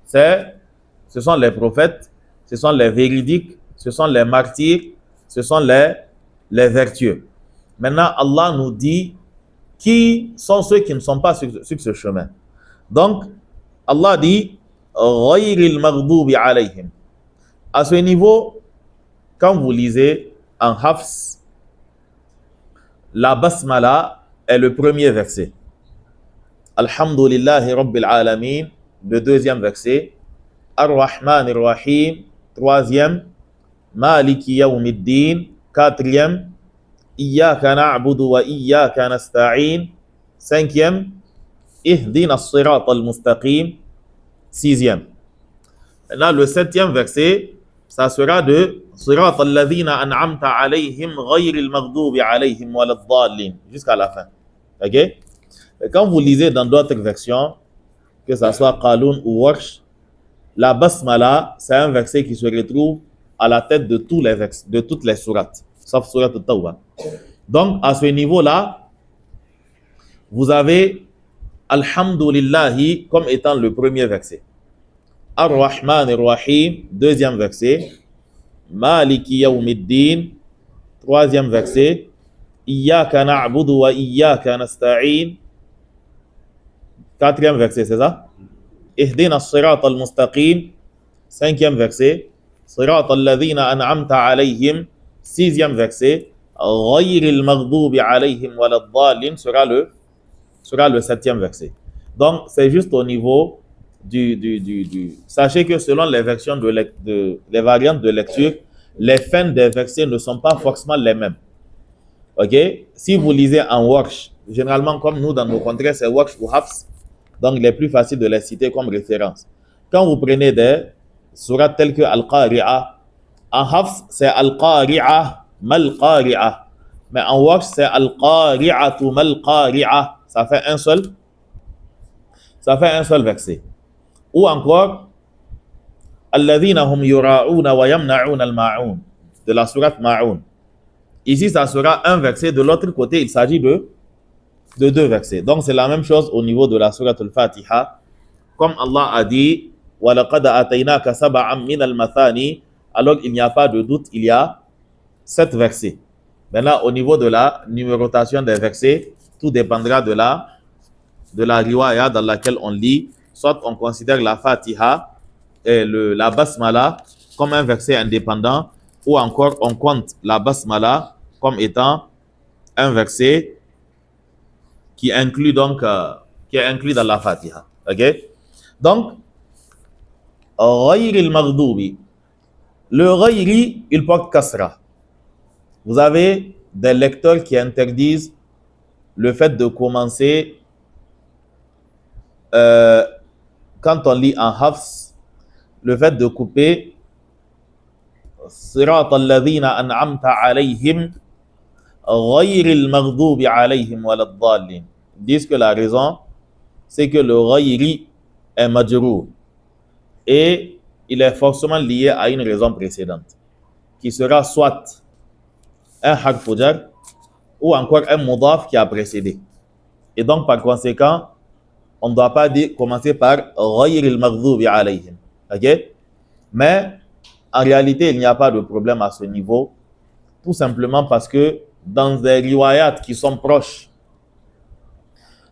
Ce sont les prophètes, ce sont les véridiques, ce sont les martyrs, ce sont les vertueux. Maintenant, Allah nous dit qui sont ceux qui ne sont pas sur ce chemin. Donc, Allah dit ghayril maghdubi alayhim. À ce niveau, quand vous lisez en Hafs, la basmala est le premier verset. Alhamdulillahi Rabbil Alamin, le deuxième verset. Ar-Rahman Ar-Rahim, troisième. Maliki Yawmiddin, quatrième. Iyyaka na'budu wa iyyaka nasta'in, cinquième. Ihdina as-sirata al-mustaqim, sixième. Maintenant, le septième verset, ça sera de Sirata alladhina an'amta alayhim ghayril maghdubi alayhim waladdallin, jusqu'à la fin. Ok? Et quand vous lisez dans d'autres versions, que ce soit Qalun ou Warsh, la basmala, c'est un verset qui se retrouve à la tête de tous les versets, de toutes les sourates. sauf surat al-Tawbah. Donc, à ce niveau-là, vous avez Alhamdulillahi comme étant le premier verset. Ar-Rahman ar-Rahim, deuxième verset. Maliki yawmiddin, troisième verset. Iyyaka na'budu wa iyyaka nasta'in, quatrième verset, c'est ça? Ihdina as-sirata al-mustaqim, cinquième verset. Sirata alladhina an'amta alayhim, sixième verset. Ghayril maghdubi alayhim waladdallin sera le septième verset. Donc, c'est juste au niveau du. Sachez que selon les versions les variantes de lecture, les fins des versets ne sont pas forcément les mêmes. Ok? Si vous lisez en Warsh, généralement comme nous dans nos contrées, c'est Warsh ou Hafs, donc il est plus facile de les citer comme référence. Quand vous prenez des sourates telles que Al-Qari'a, en Hafs, c'est Al-Qari'a, Mal-Qari'a. Mais en Warsh, c'est Al-Qari'atu, Mal-Qari'a. Ça fait un seul verset. Ou encore, Alladhina hum yura'una wa yamna'una al-ma'un, de la sourate Ma'un. Ici, ça sera un verset. De l'autre côté, il s'agit de deux versets. Donc, c'est la même chose au niveau de la sourate al-Fatiha. Comme Allah a dit, وَلَقَدْ أَتَيْنَاكَ سَبْعًا مِنَ الْمَثَانِ, alors il n'y a pas de doute, il y a 7 versets. Maintenant, au niveau de la numérotation des versets, tout dépendra de la riwaya dans laquelle on lit. Soit on considère la Fatiha et la Basmala comme un verset indépendant, ou encore on compte la Basmala comme étant un verset qui est inclus dans la Fatiha. Ok? Donc, Ghayril Maghdubi. Le Ghayri, il porte Kasra. Vous avez des lecteurs qui interdisent le fait de commencer quand on lit en Hafs, le fait de couper Sirat alladhina an'amta alayhim Ghayril maghdubi alayhim waladdallin. Ils disent que la raison, c'est que le Ghayri est majrour et il est forcément lié à une raison précédente qui sera soit un harf jar ou encore un mudaf qui a précédé. Et donc, par conséquent, on ne doit pas commencer par Ghayril maghdubi alayhim. Ok? Mais en réalité, il n'y a pas de problème à ce niveau, tout simplement parce que dans des riwayat qui sont proches,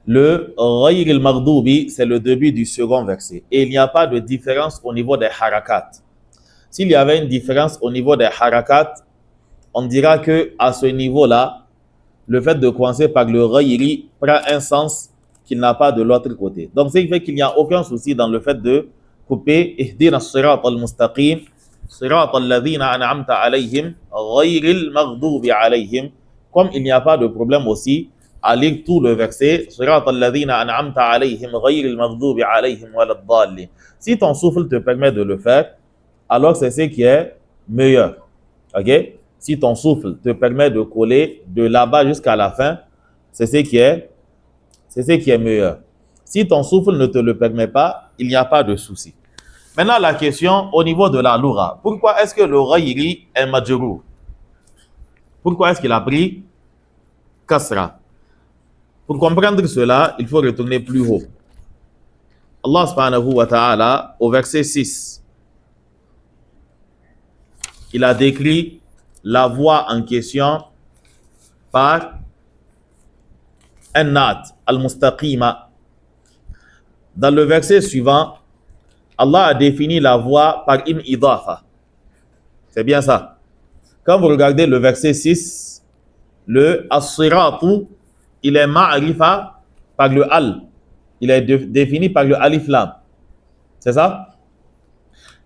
le Ghayril maghdubi, c'est le début du second verset. Et il n'y a pas de différence au niveau des harakat. S'il y avait une différence au niveau des harakat, on dira que à ce niveau-là, le fait de commencer par le Ghayri prend un sens qu'il n'a pas de l'autre côté. Donc, c'est fait qu'il n'y a aucun souci dans le fait de couper Ihdina as-sirat al-mustaqim, sirat alladhina an'amta alayhim, ghayril maghdubi alayhim. Comme il n'y a pas de problème aussi à lire tout le verset, sirat alladhina an'amta alayhim, ghayril maghdubi alayhim waladdallin. Si ton souffle te permet de le faire, alors c'est ce qui est meilleur. Ok? Si ton souffle te permet de coller de là-bas jusqu'à la fin, c'est ce qui est meilleur. Si ton souffle ne te le permet pas, il n'y a pas de souci. Maintenant, la question au niveau de la loura. Pourquoi est-ce que le Ghayri est majrour? Pourquoi est-ce qu'il a pris Kasra? Pour comprendre cela, il faut retourner plus haut. Allah subhanahu wa ta'ala, au verset 6, il a décrit la voix en question par un nat, al-mustaqima. Dans le verset suivant, Allah a défini la voix par une idafa. C'est bien ça. Quand vous regardez le verset 6, le as-siratu, il est ma'rifa par le al. Il est défini par le alif lam. C'est ça?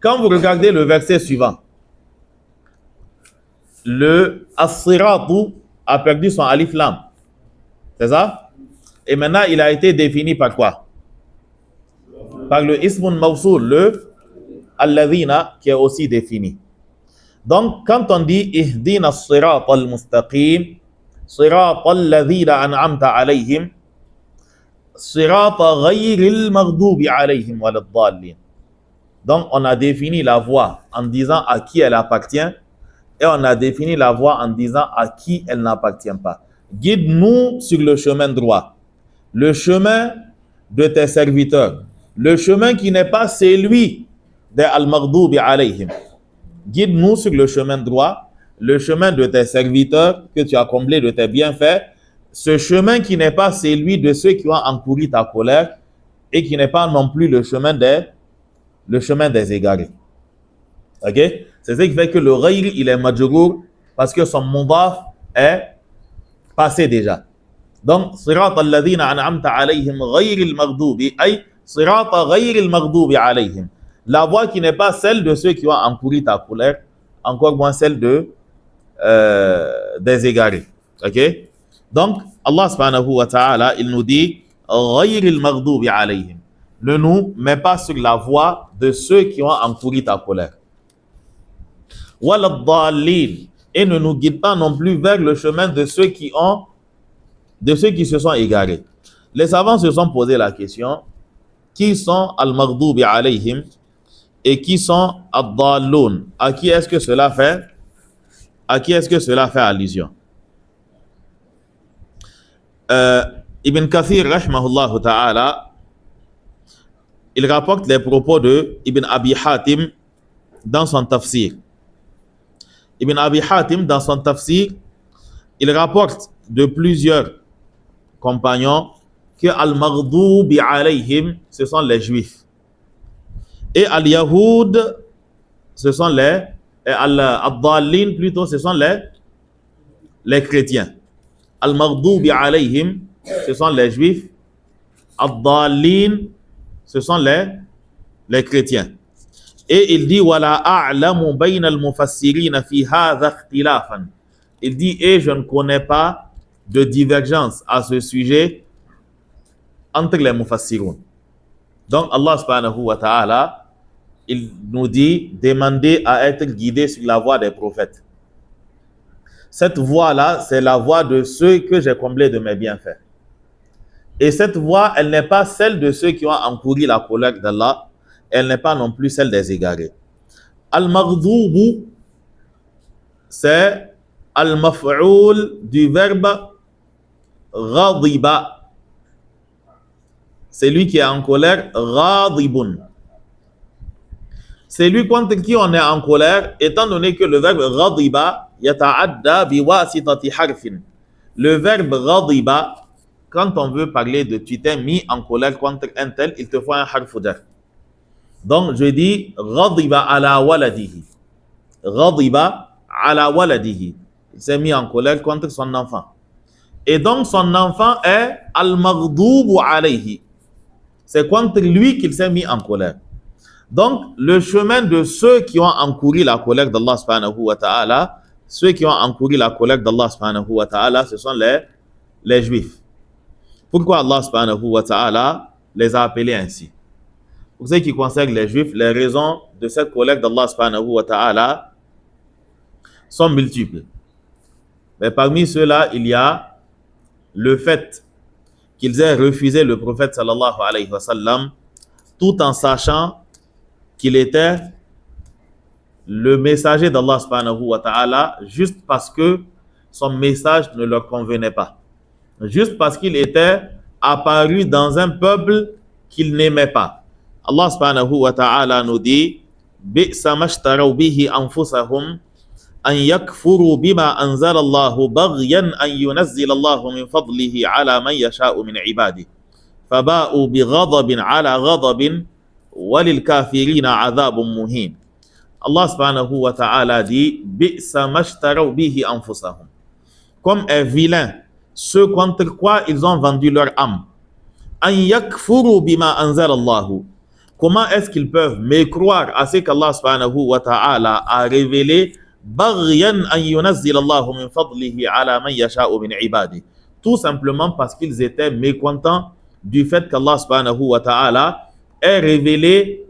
Quand vous regardez le verset suivant, le as-siratu a perdu son alif lam. C'est ça? Et maintenant, il a été défini par quoi? Par le ismun mawsoul, le alladhina, qui est aussi défini. Donc, quand on dit ihdina as-sirat al-mustaqim, sirat alladhina an'amta alayhim, sirat ghayril maghdubi alayhim waladdallin. Donc, on a défini la voix en disant à qui elle appartient et on a défini la voie en disant à qui elle n'appartient pas. Guide-nous sur le chemin droit, le chemin de tes serviteurs, le chemin qui n'est pas celui des al-maghdubi alayhim. Guide-nous sur le chemin droit, le chemin de tes serviteurs que tu as comblé de tes bienfaits, ce chemin qui n'est pas celui de ceux qui ont encouru ta colère et qui n'est pas non plus le chemin des égarés. Ok? C'est ce qui fait que le ghayr, il est majrour parce que son mudaf est passé déjà. Donc, صراط الذين أنعمت عليهم غير المغضوب أي صراط غير المغضوب عليهم. La voie qui n'est pas celle de ceux qui ont encouru ta colère, encore moins celle des égarés. Ok? Donc, Allah subhanahu wa ta'ala, il nous dit غير المغضوب عليهم. Ne nous mets pas sur la voie de ceux qui ont encouru ta colère. ولا الضالين. Et ne nous guide pas non plus vers le chemin de ceux qui se sont égarés. Les savants se sont posé la question, qui sont al-maghdubi alayhim et qui sont ad-dallun? À qui est-ce que cela fait allusion? Ibn Kathir rahimahullah ta'ala, il rapporte les propos de Ibn Abi Hatim dans son tafsir. Ibn Abi Hatim, dans son tafsir, il rapporte de plusieurs compagnons que al-maghdubi alayhim, ce sont les juifs. Et al-yahoud, ce sont al-dallin plutôt, ce sont les chrétiens. Al-maghdubi alayhim, ce sont les juifs. Al-dallin, ce sont les chrétiens. Et il dit wala a'lamu bayna al-mufassirin fi hadha ikhtilafan. Il dit et je ne connais pas de divergence à ce sujet entre les mufassirun. Donc Allah subhanahu wa ta'ala, il nous dit demander à être guidé sur la voie des prophètes. Cette voie-là, c'est la voie de ceux que j'ai comblés de mes bienfaits. Et cette voie, elle n'est pas celle de ceux qui ont encouru la colère d'Allah, elle n'est pas non plus celle des égarés. Al-maghdubu, c'est al-maf'oul du verbe ghadiba. C'est lui qui est en colère, ghadibun. C'est lui contre qui on est en colère, étant donné que le verbe ghadiba yata'adda biwasitati harfin. Le verbe ghadiba, quand on veut parler de tu t'es mis en colère contre un tel, il te faut un harf jar. Donc je dis ghadiba ala waladihi. Ghadiba ala waladihi. Il s'est mis en colère contre son enfant. Et donc son enfant est al-maghdubu alayhi. C'est contre lui qu'il s'est mis en colère. Donc le chemin de ceux qui ont encouru la colère d'Allah subhanahu wa ta'ala, ceux qui ont encouru la colère d'Allah subhanahu wa ta'ala, ce sont les juifs. Pourquoi Allah subhanahu wa ta'ala les a appelés ainsi? Pour ce qui concerne les juifs, les raisons de cette colère d'Allah subhanahu wa ta'ala sont multiples. Mais parmi ceux-là, il y a le fait qu'ils aient refusé le prophète sallallahu alayhi wa sallam tout en sachant qu'il était le messager d'Allah subhanahu wa ta'ala juste parce que son message ne leur convenait pas. Juste parce qu'il était apparu dans un peuple qu'il n'aimait pas. Allah subhanahu wa ta'ala nous dit bi'sa mashtaraw bihi anfusahum an yakfuru bima anzala Allah baghyan an yunazzila Allah min fadlihi ala man yasha'u min ibadihi faba'u bighadabin ala ghadabin walil kafirina adhabun muhin. Allah subhanahu wa ta'ala dit bi'sa mashtaraw bihi anfusahum. Comme est vilain ceux contre quoi ils ont vendu leur âme. An yakfuru bima anzala Allah. Comment est-ce qu'ils peuvent mécroire à ce qu'Allah subhanahu wa ta'ala a révélé baghyan an yunazzil Allah min fadlihi ala man yasha'u min ibadihi. Tout simplement parce qu'ils étaient mécontents du fait qu'Allah subhanahu wa ta'ala ait révélé,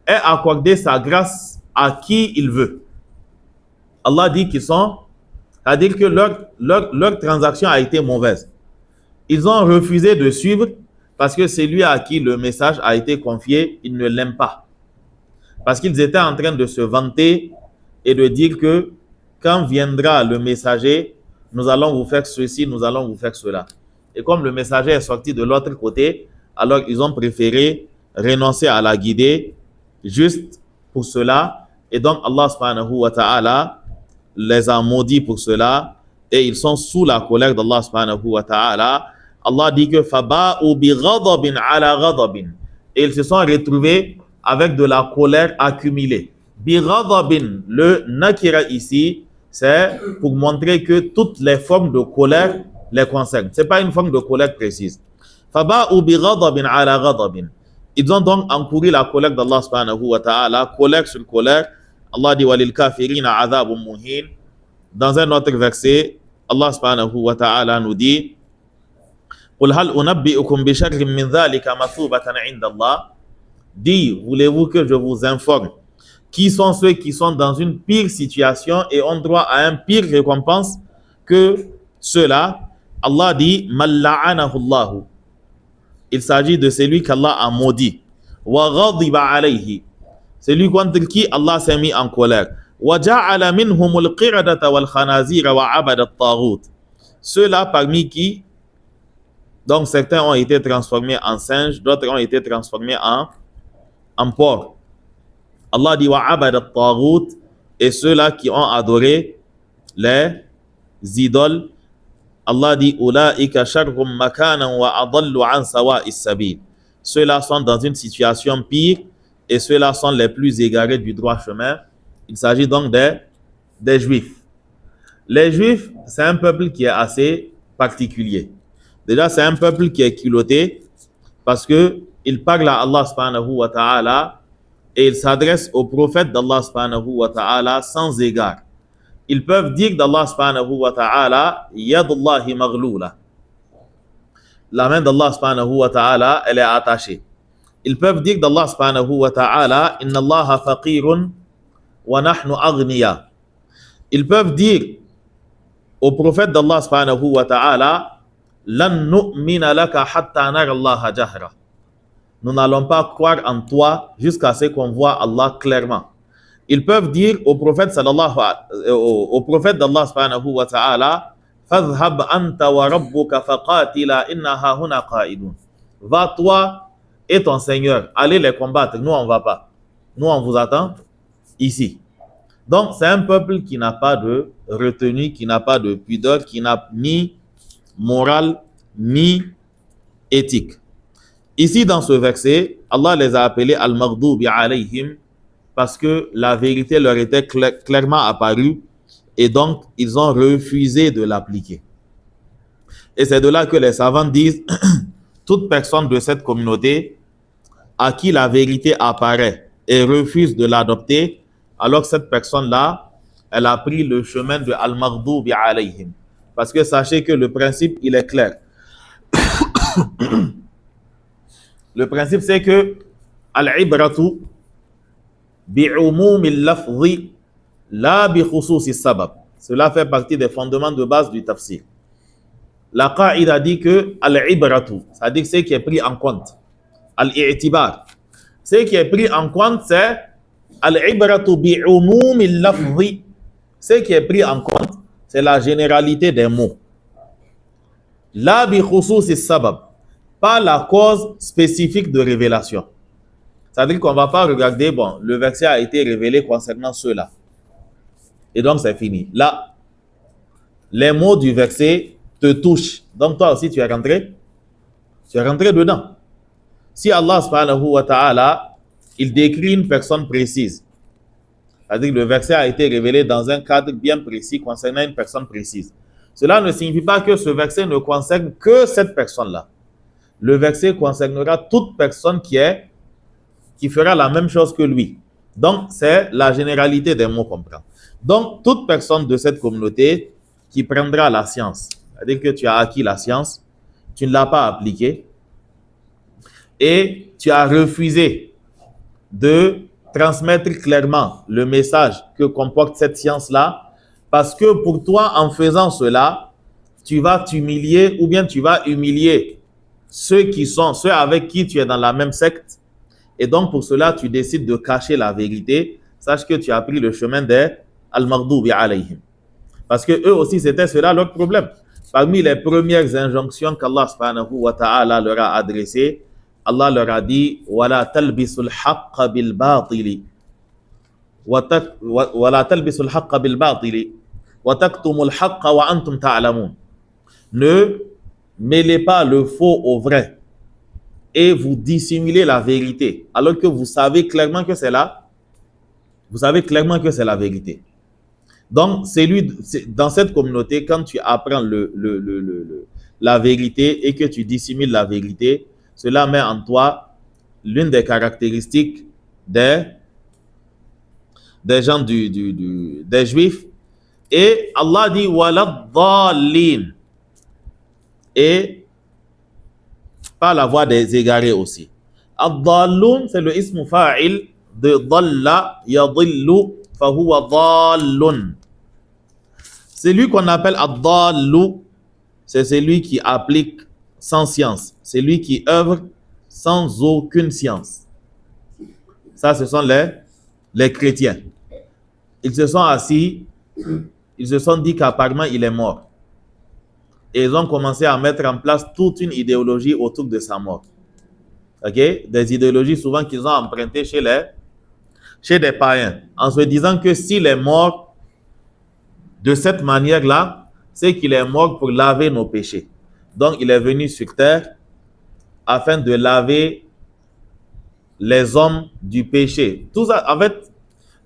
ait accordé sa grâce à qui il veut. Allah dit qu'ils sont, c'est-à-dire que leur transaction a été mauvaise. Ils ont refusé de suivre parce que celui à qui le message a été confié, ils ne l'aiment pas. Parce qu'ils étaient en train de se vanter et de dire que quand viendra le messager, nous allons vous faire ceci, nous allons vous faire cela. Et comme le messager est sorti de l'autre côté, alors ils ont préféré renoncer à la guider juste pour cela. Et donc Allah subhanahu wa ta'ala les a maudits pour cela et ils sont sous la colère d'Allah subhanahu wa ta'ala. Allah dit que faba'u bi ghadabin ala ghadabin. Et ils se sont retrouvés avec de la colère accumulée. Bi ghadabin, le nakira ici, c'est pour montrer que toutes les formes de colère les concernent. Ce n'est pas une forme de colère précise. Faba'u bi ghadabin ala ghadabin. Ils ont donc encouru la colère d'Allah subhanahu wa ta'ala, colère sur colère. Allah dit walil kafirina adhabun muhin. Dans un autre verset, Allah subhanahu wa ta'ala nous dit Qul hal unabbi'ukum bi sharrin min dhalika mathubatan 'inda Allah. Dis, voulez-vous que je vous informe qui sont ceux qui sont dans une pire situation et ont droit à un pire récompense que ceux-là? Allah dit Malla'anahu Allahu. Il s'agit de celui qu'Allah a maudit. Wa ghadiba alayhi. Celui contre qui Allah s'est mis en colère. Wa ja'ala minhumul qiradata wal khanazira wa abada at-taghut. Ceux-là parmi qui, donc certains ont été transformés en singes, d'autres ont été transformés en porcs. Allah dit wa abada at-taghut, et ceux-là qui ont adoré les idoles. Allah dit ulaika sharrum makanan wa adallu an sawa'is sabil. Ceux-là sont dans une situation pire et ceux-là sont les plus égarés du droit chemin. Il s'agit donc des Juifs. Les Juifs, c'est un peuple qui est assez particulier. Déjà, c'est un peuple qui est culotté parce qu'il parle à Allah subhanahu wa ta'ala et il s'adresse au prophète d'Allah subhanahu wa ta'ala sans égard. Ils peuvent dire d'Allah subhanahu wa ta'ala Yadullahi maghlula. La main d'Allah subhanahu wa ta'ala, elle est attachée. Ils peuvent dire d'Allah subhanahu wa ta'ala Inna Allaha faqirun wa nahnu aghniya. Ils peuvent dire au prophète d'Allah subhanahu wa ta'ala Lan nu'mina laka hatta nara Allaha jahra. Nous n'allons pas croire en toi jusqu'à ce qu'on voit Allah clairement. Ils peuvent dire au prophète au prophète d'Allah subhanahu wa ta'ala Fadhhab anta wa rabbuka faqatila inna hahuna qa'idun. Va toi et ton Seigneur, allez les combattre. Nous on va pas. Nous on vous attend ici. Donc c'est un peuple qui n'a pas de retenue, qui n'a pas de pudeur, qui n'a ni morale ni éthique. Ici dans ce verset, Allah les a appelés al-maghdubi alayhim parce que la vérité leur était clairement apparue et donc ils ont refusé de l'appliquer. Et c'est de là que les savants disent toute personne de cette communauté à qui la vérité apparaît et refuse de l'adopter, alors que cette personne-là, elle a pris le chemin de al-maghdubi alayhim. Parce que sachez que le principe, il est clair. Le principe, c'est que al-ibratu bi'umumi al-lafzi la bi khususi sabab. Cela fait partie des fondements de base du tafsir. La qa'ida dit que al-ibratu, c'est-à-dire ce qui est pris en compte. Al-i'tibar. Ce qui est pris en compte, c'est al-ibratu bi'umumi al-lafzi. Ce qui est pris en compte, c'est la généralité des mots. La bi khususi sabab. Pas la cause spécifique de révélation. C'est-à-dire qu'on ne va pas regarder, bon, le verset a été révélé concernant ceux-là. Et donc, c'est fini. Là, les mots du verset te touchent. Donc, toi aussi, tu es rentré dedans. Si Allah, subhanahu wa ta'ala, il décrit une personne précise, c'est-à-dire que le verset a été révélé dans un cadre bien précis concernant une personne précise. Cela ne signifie pas que ce verset ne concerne que cette personne-là. Le verset concernera toute personne qui fera la même chose que lui. Donc, c'est la généralité des mots qu'on prend. Donc, toute personne de cette communauté qui prendra la science, c'est-à-dire que tu as acquis la science, tu ne l'as pas appliquée, et tu as refusé de transmettre clairement le message que comporte cette science-là, parce que pour toi, en faisant cela, tu vas t'humilier ou bien tu vas humilier ceux avec qui tu es dans la même secte. Et donc, pour cela, tu décides de cacher la vérité. Sache que tu as pris le chemin des al-maghdubi alayhim. Parce que eux aussi, c'était cela leur problème. Parmi les premières injonctions qu'Allah subhanahu wa ta'ala leur a adressées, Allah leur a dit وَلَا تَلْبِسُوا الْحَقَّ بِالْبَاطِلِ وَلَا تَلْبِسُوا الْحَقَّ بِالْبَاطِلِ وَتَكْتُمُوا الْحَقَّ وَأَنْتُمْ تَعْلَمُونَ. Ne mêlez pas le faux au vrai et vous dissimulez la vérité alors que vous savez clairement que c'est la vérité. Donc, dans cette communauté, quand tu apprends la vérité et que tu dissimules la vérité, cela met en toi l'une des caractéristiques des gens des Juifs. Et Allah dit وَلَضَّالِّينَ, et par la voie des égarés aussi. Ad-dallun, c'est le ismu fa'il de dalla yadillu fahuwa dallun. C'est lui qu'on appelle ad-dallu, c'est celui qui applique sans science, c'est lui qui œuvre sans aucune science. Ça, ce sont les chrétiens. Ils se sont assis, ils se sont dit qu'apparemment il est mort. Et ils ont commencé à mettre en place toute une idéologie autour de sa mort. Ok? Des idéologies souvent qu'ils ont empruntées chez des païens, en se disant que s'il est mort de cette manière-là, c'est qu'il est mort pour laver nos péchés. Donc il est venu sur terre afin de laver les hommes du péché. Tout ça, en fait,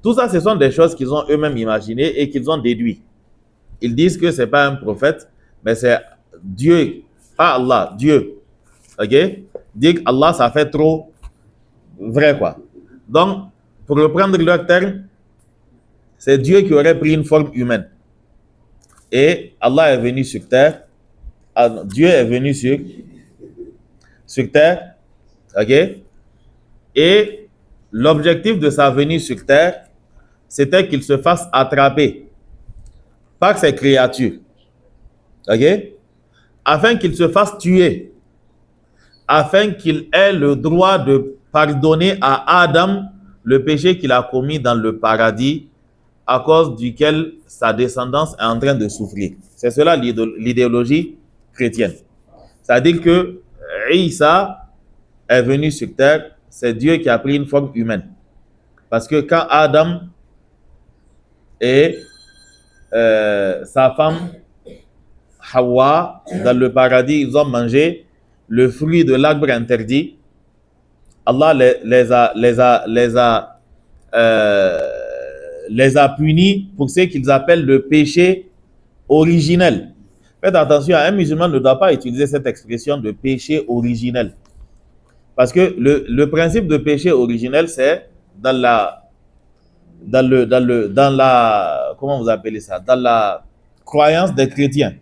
tout ça, ce sont des choses qu'ils ont eux-mêmes imaginées et qu'ils ont déduit. Ils disent que ce n'est pas un prophète, mais c'est Dieu, pas Allah, Dieu. Ok? Dire Allah, ça fait trop vrai, quoi. Donc, pour reprendre leur terme, c'est Dieu qui aurait pris une forme humaine. Et Allah est venu sur terre. Dieu est venu sur terre. Ok? Et l'objectif de sa venue sur terre, c'était qu'il se fasse attraper par ces créatures. Ok? Afin qu'il se fasse tuer, afin qu'il ait le droit de pardonner à Adam le péché qu'il a commis dans le paradis, à cause duquel sa descendance est en train de souffrir. C'est cela l'idéologie chrétienne. C'est-à-dire que Isa est venu sur terre, c'est Dieu qui a pris une forme humaine. Parce que quand Adam et sa femme Hawa, dans le paradis, ils ont mangé le fruit de l'arbre interdit, Allah les a punis pour ce qu'ils appellent le péché originel. Faites attention, un musulman ne doit pas utiliser cette expression de péché originel. Parce que le principe de péché originel, c'est dans la comment vous appelez ça? Dans la croyance des chrétiens.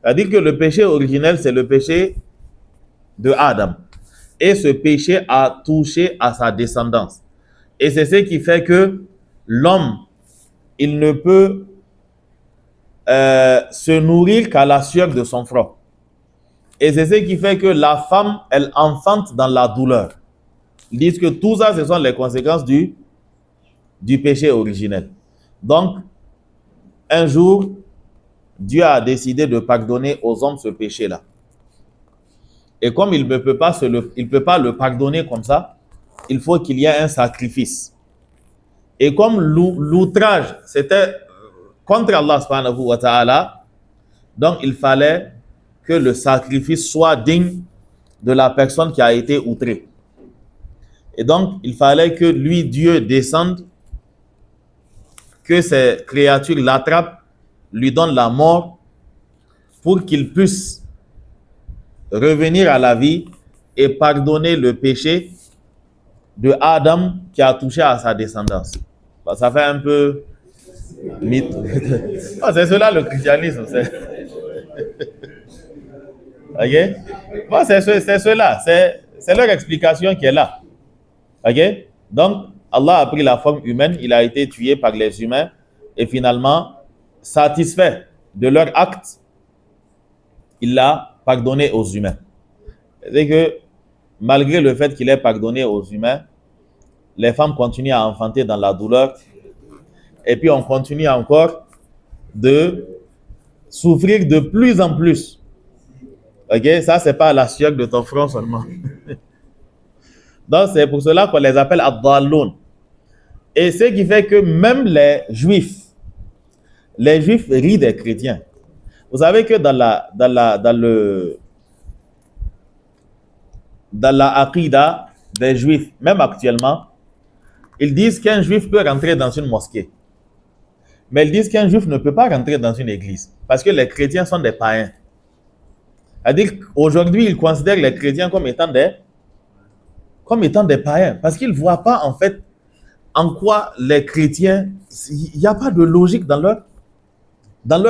C'est-à-dire que le péché originel, c'est le péché de Adam. Et ce péché a touché à sa descendance. Et c'est ce qui fait que l'homme, il ne peut se nourrir qu'à la sueur de son front. Et c'est ce qui fait que la femme, elle enfante dans la douleur. Ils disent que tout ça, ce sont les conséquences du péché originel. Donc, un jour, Dieu a décidé de pardonner aux hommes ce péché-là. Et comme il ne peut pas le pardonner comme ça, il faut qu'il y ait un sacrifice. Et comme l'outrage, c'était contre Allah subhanahu wa ta'ala, donc il fallait que le sacrifice soit digne de la personne qui a été outrée. Et donc, il fallait que lui, Dieu, descende, que ces créatures l'attrapent, lui donnent la mort, pour qu'il puisse revenir à la vie et pardonner le péché de Adam qui a touché à sa descendance. Bah, ça fait un peu mythe. C'est cela le christianisme. Ok? Bon, c'est cela. C'est leur explication qui est là. Ok? Donc, Allah a pris la forme humaine, il a été tué par les humains et finalement, satisfait de leur acte, il l'a pardonné aux humains. C'est que malgré le fait qu'il ait pardonné aux humains, les femmes continuent à enfanter dans la douleur et puis on continue encore de souffrir de plus en plus. Ok, ça c'est pas la sueur de ton front seulement. Donc c'est pour cela qu'on les appelle ad-dallun. Et ce qui fait que même les juifs rient des chrétiens. Vous savez que dans la aqida des juifs, même actuellement, ils disent qu'un juif peut rentrer dans une mosquée. Mais ils disent qu'un juif ne peut pas rentrer dans une église. Parce que les chrétiens sont des païens. C'est-à-dire qu'aujourd'hui, ils considèrent les chrétiens comme étant des païens. Parce qu'ils ne voient pas en fait en quoi les chrétiens, il n'y a pas de logique dans leur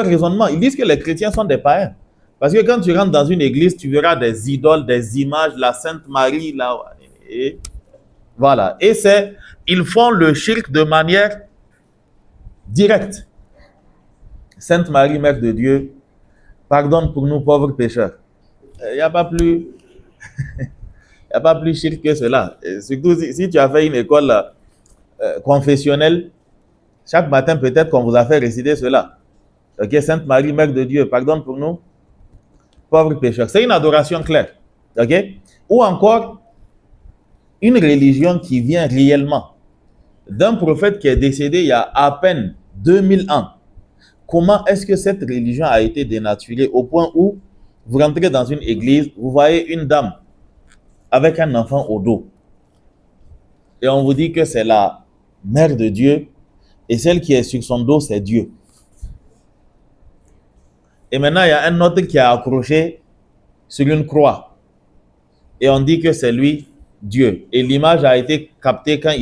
raisonnement. Ils disent que les chrétiens sont des païens. Parce que quand tu rentres dans une église, tu verras des idoles, des images, la Sainte Marie, et voilà. Et ils font le shirk de manière directe. Sainte Marie, Mère de Dieu, pardonne pour nous pauvres pécheurs. Il n'y a pas plus shirk que cela. Et surtout si tu as fait une école confessionnelle, chaque matin peut-être qu'on vous a fait réciter cela. Ok, Sainte Marie, Mère de Dieu, pardonne pour nous pauvres pécheurs. C'est une adoration claire. Ok? Ou encore, une religion qui vient réellement d'un prophète qui est décédé il y a à peine 2000 ans. Comment est-ce que cette religion a été dénaturée au point où vous rentrez dans une église, vous voyez une dame avec un enfant au dos. Et on vous dit que c'est la mère de Dieu et celle qui est sur son dos, c'est Dieu. Et maintenant, il y a un autre qui est accroché sur une croix. Et on dit que c'est lui, Dieu. Et l'image a été captée quand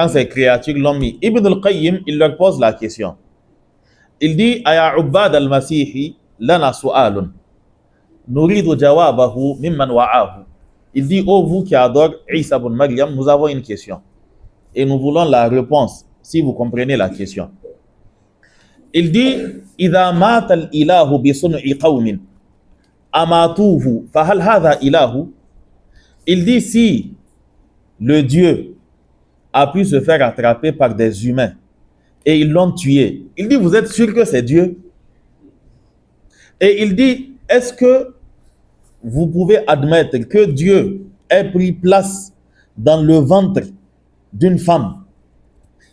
ces créatures l'ont mis. Ibn al-Qayyim, il leur pose la question. Il dit, Aya ubbad al-Masihi lana su'alun. Nuridu jawabahu mimman wa'ahu. Il dit, oh vous qui adorez Isa ibn Maryam, nous avons une question. Et nous voulons la réponse, si vous comprenez la question. Il dit, إذا مات الإله بصنع قوم أماتوه فهل هذا إله? Il dit, si le Dieu a pu se faire attraper par des humains et ils l'ont tué, il dit, vous êtes sûr que c'est Dieu? Et il dit, est-ce que vous pouvez admettre que Dieu ait pris place dans le ventre d'une femme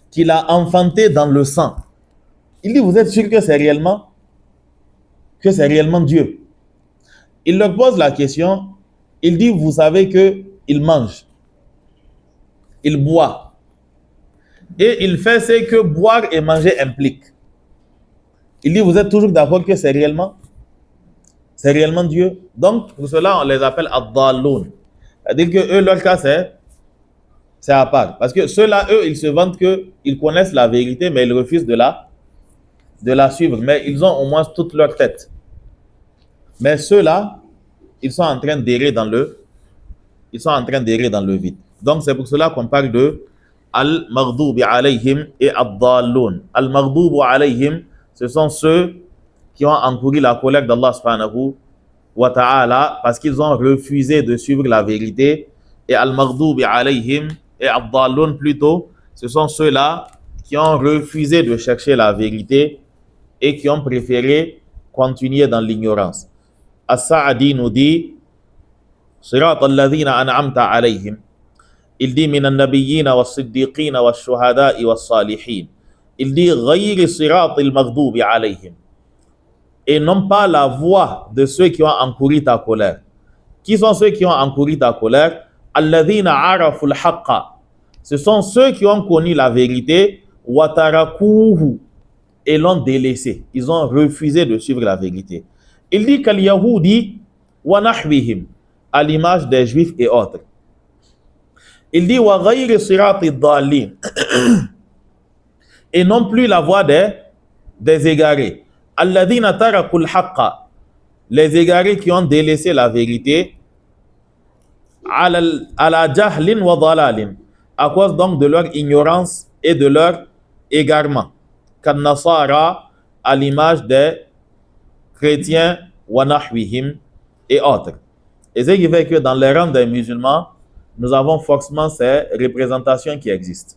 qu'il a enfantée dans le sang? Il dit, vous êtes sûr que c'est réellement Dieu? Il leur pose la question. Il dit, vous savez qu'il mange, il boit, et il fait ce que boire et manger implique. Il dit, vous êtes toujours d'accord que c'est réellement Dieu? Donc, pour cela, on les appelle ad-dallun. C'est-à-dire que eux, leur cas, c'est à part. Parce que ceux-là, eux, ils se vantent qu'ils connaissent la vérité, mais ils refusent de la suivre. Mais ils ont au moins toute leur tête. Mais ceux-là, ils sont en train d'errer dans le vide. Donc, c'est pour cela qu'on parle de al-maghdubi alayhim et ad-dallun. Al-maghdubu alayhim, ce sont ceux qui ont encouru la colère d'Allah subhanahu wa ta'ala parce qu'ils ont refusé de suivre la vérité. Et al-maghdubi alayhim et ad-dallun plutôt, ce sont ceux-là qui ont refusé de chercher la vérité et qui ont préféré continuer dans l'ignorance. As-Sa'di nous dit, صراط الذين أنعمت عليهم. Il dit من النبيين والصديقين والشهداء والصالحين. Il dit غير صراط المغضوب عليهم. Et non pas la voie de ceux qui ont encouru ta colère. Qui sont ceux qui ont encouru ta colère? الذين عرفوا الحق. Ce sont ceux qui ont connu la vérité. وتركوه. Et l'ont délaissé. Ils ont refusé de suivre la vérité. Il dit qu'al yahudi wa nahwihim, à l'image des juifs et autres. Il dit wa ghayri sirati dhalin, et non plus la voie des égarés. Alladhina tarakul haqqa, les égarés qui ont délaissé la vérité. Ala jahlin wa dhalalin, à cause donc de leur ignorance et de leur égarement. Kan nasara, à l'image des chrétiens, wa nahwihim et autres. Et ce qui fait que dans les rangs des musulmans, nous avons forcément ces représentations qui existent.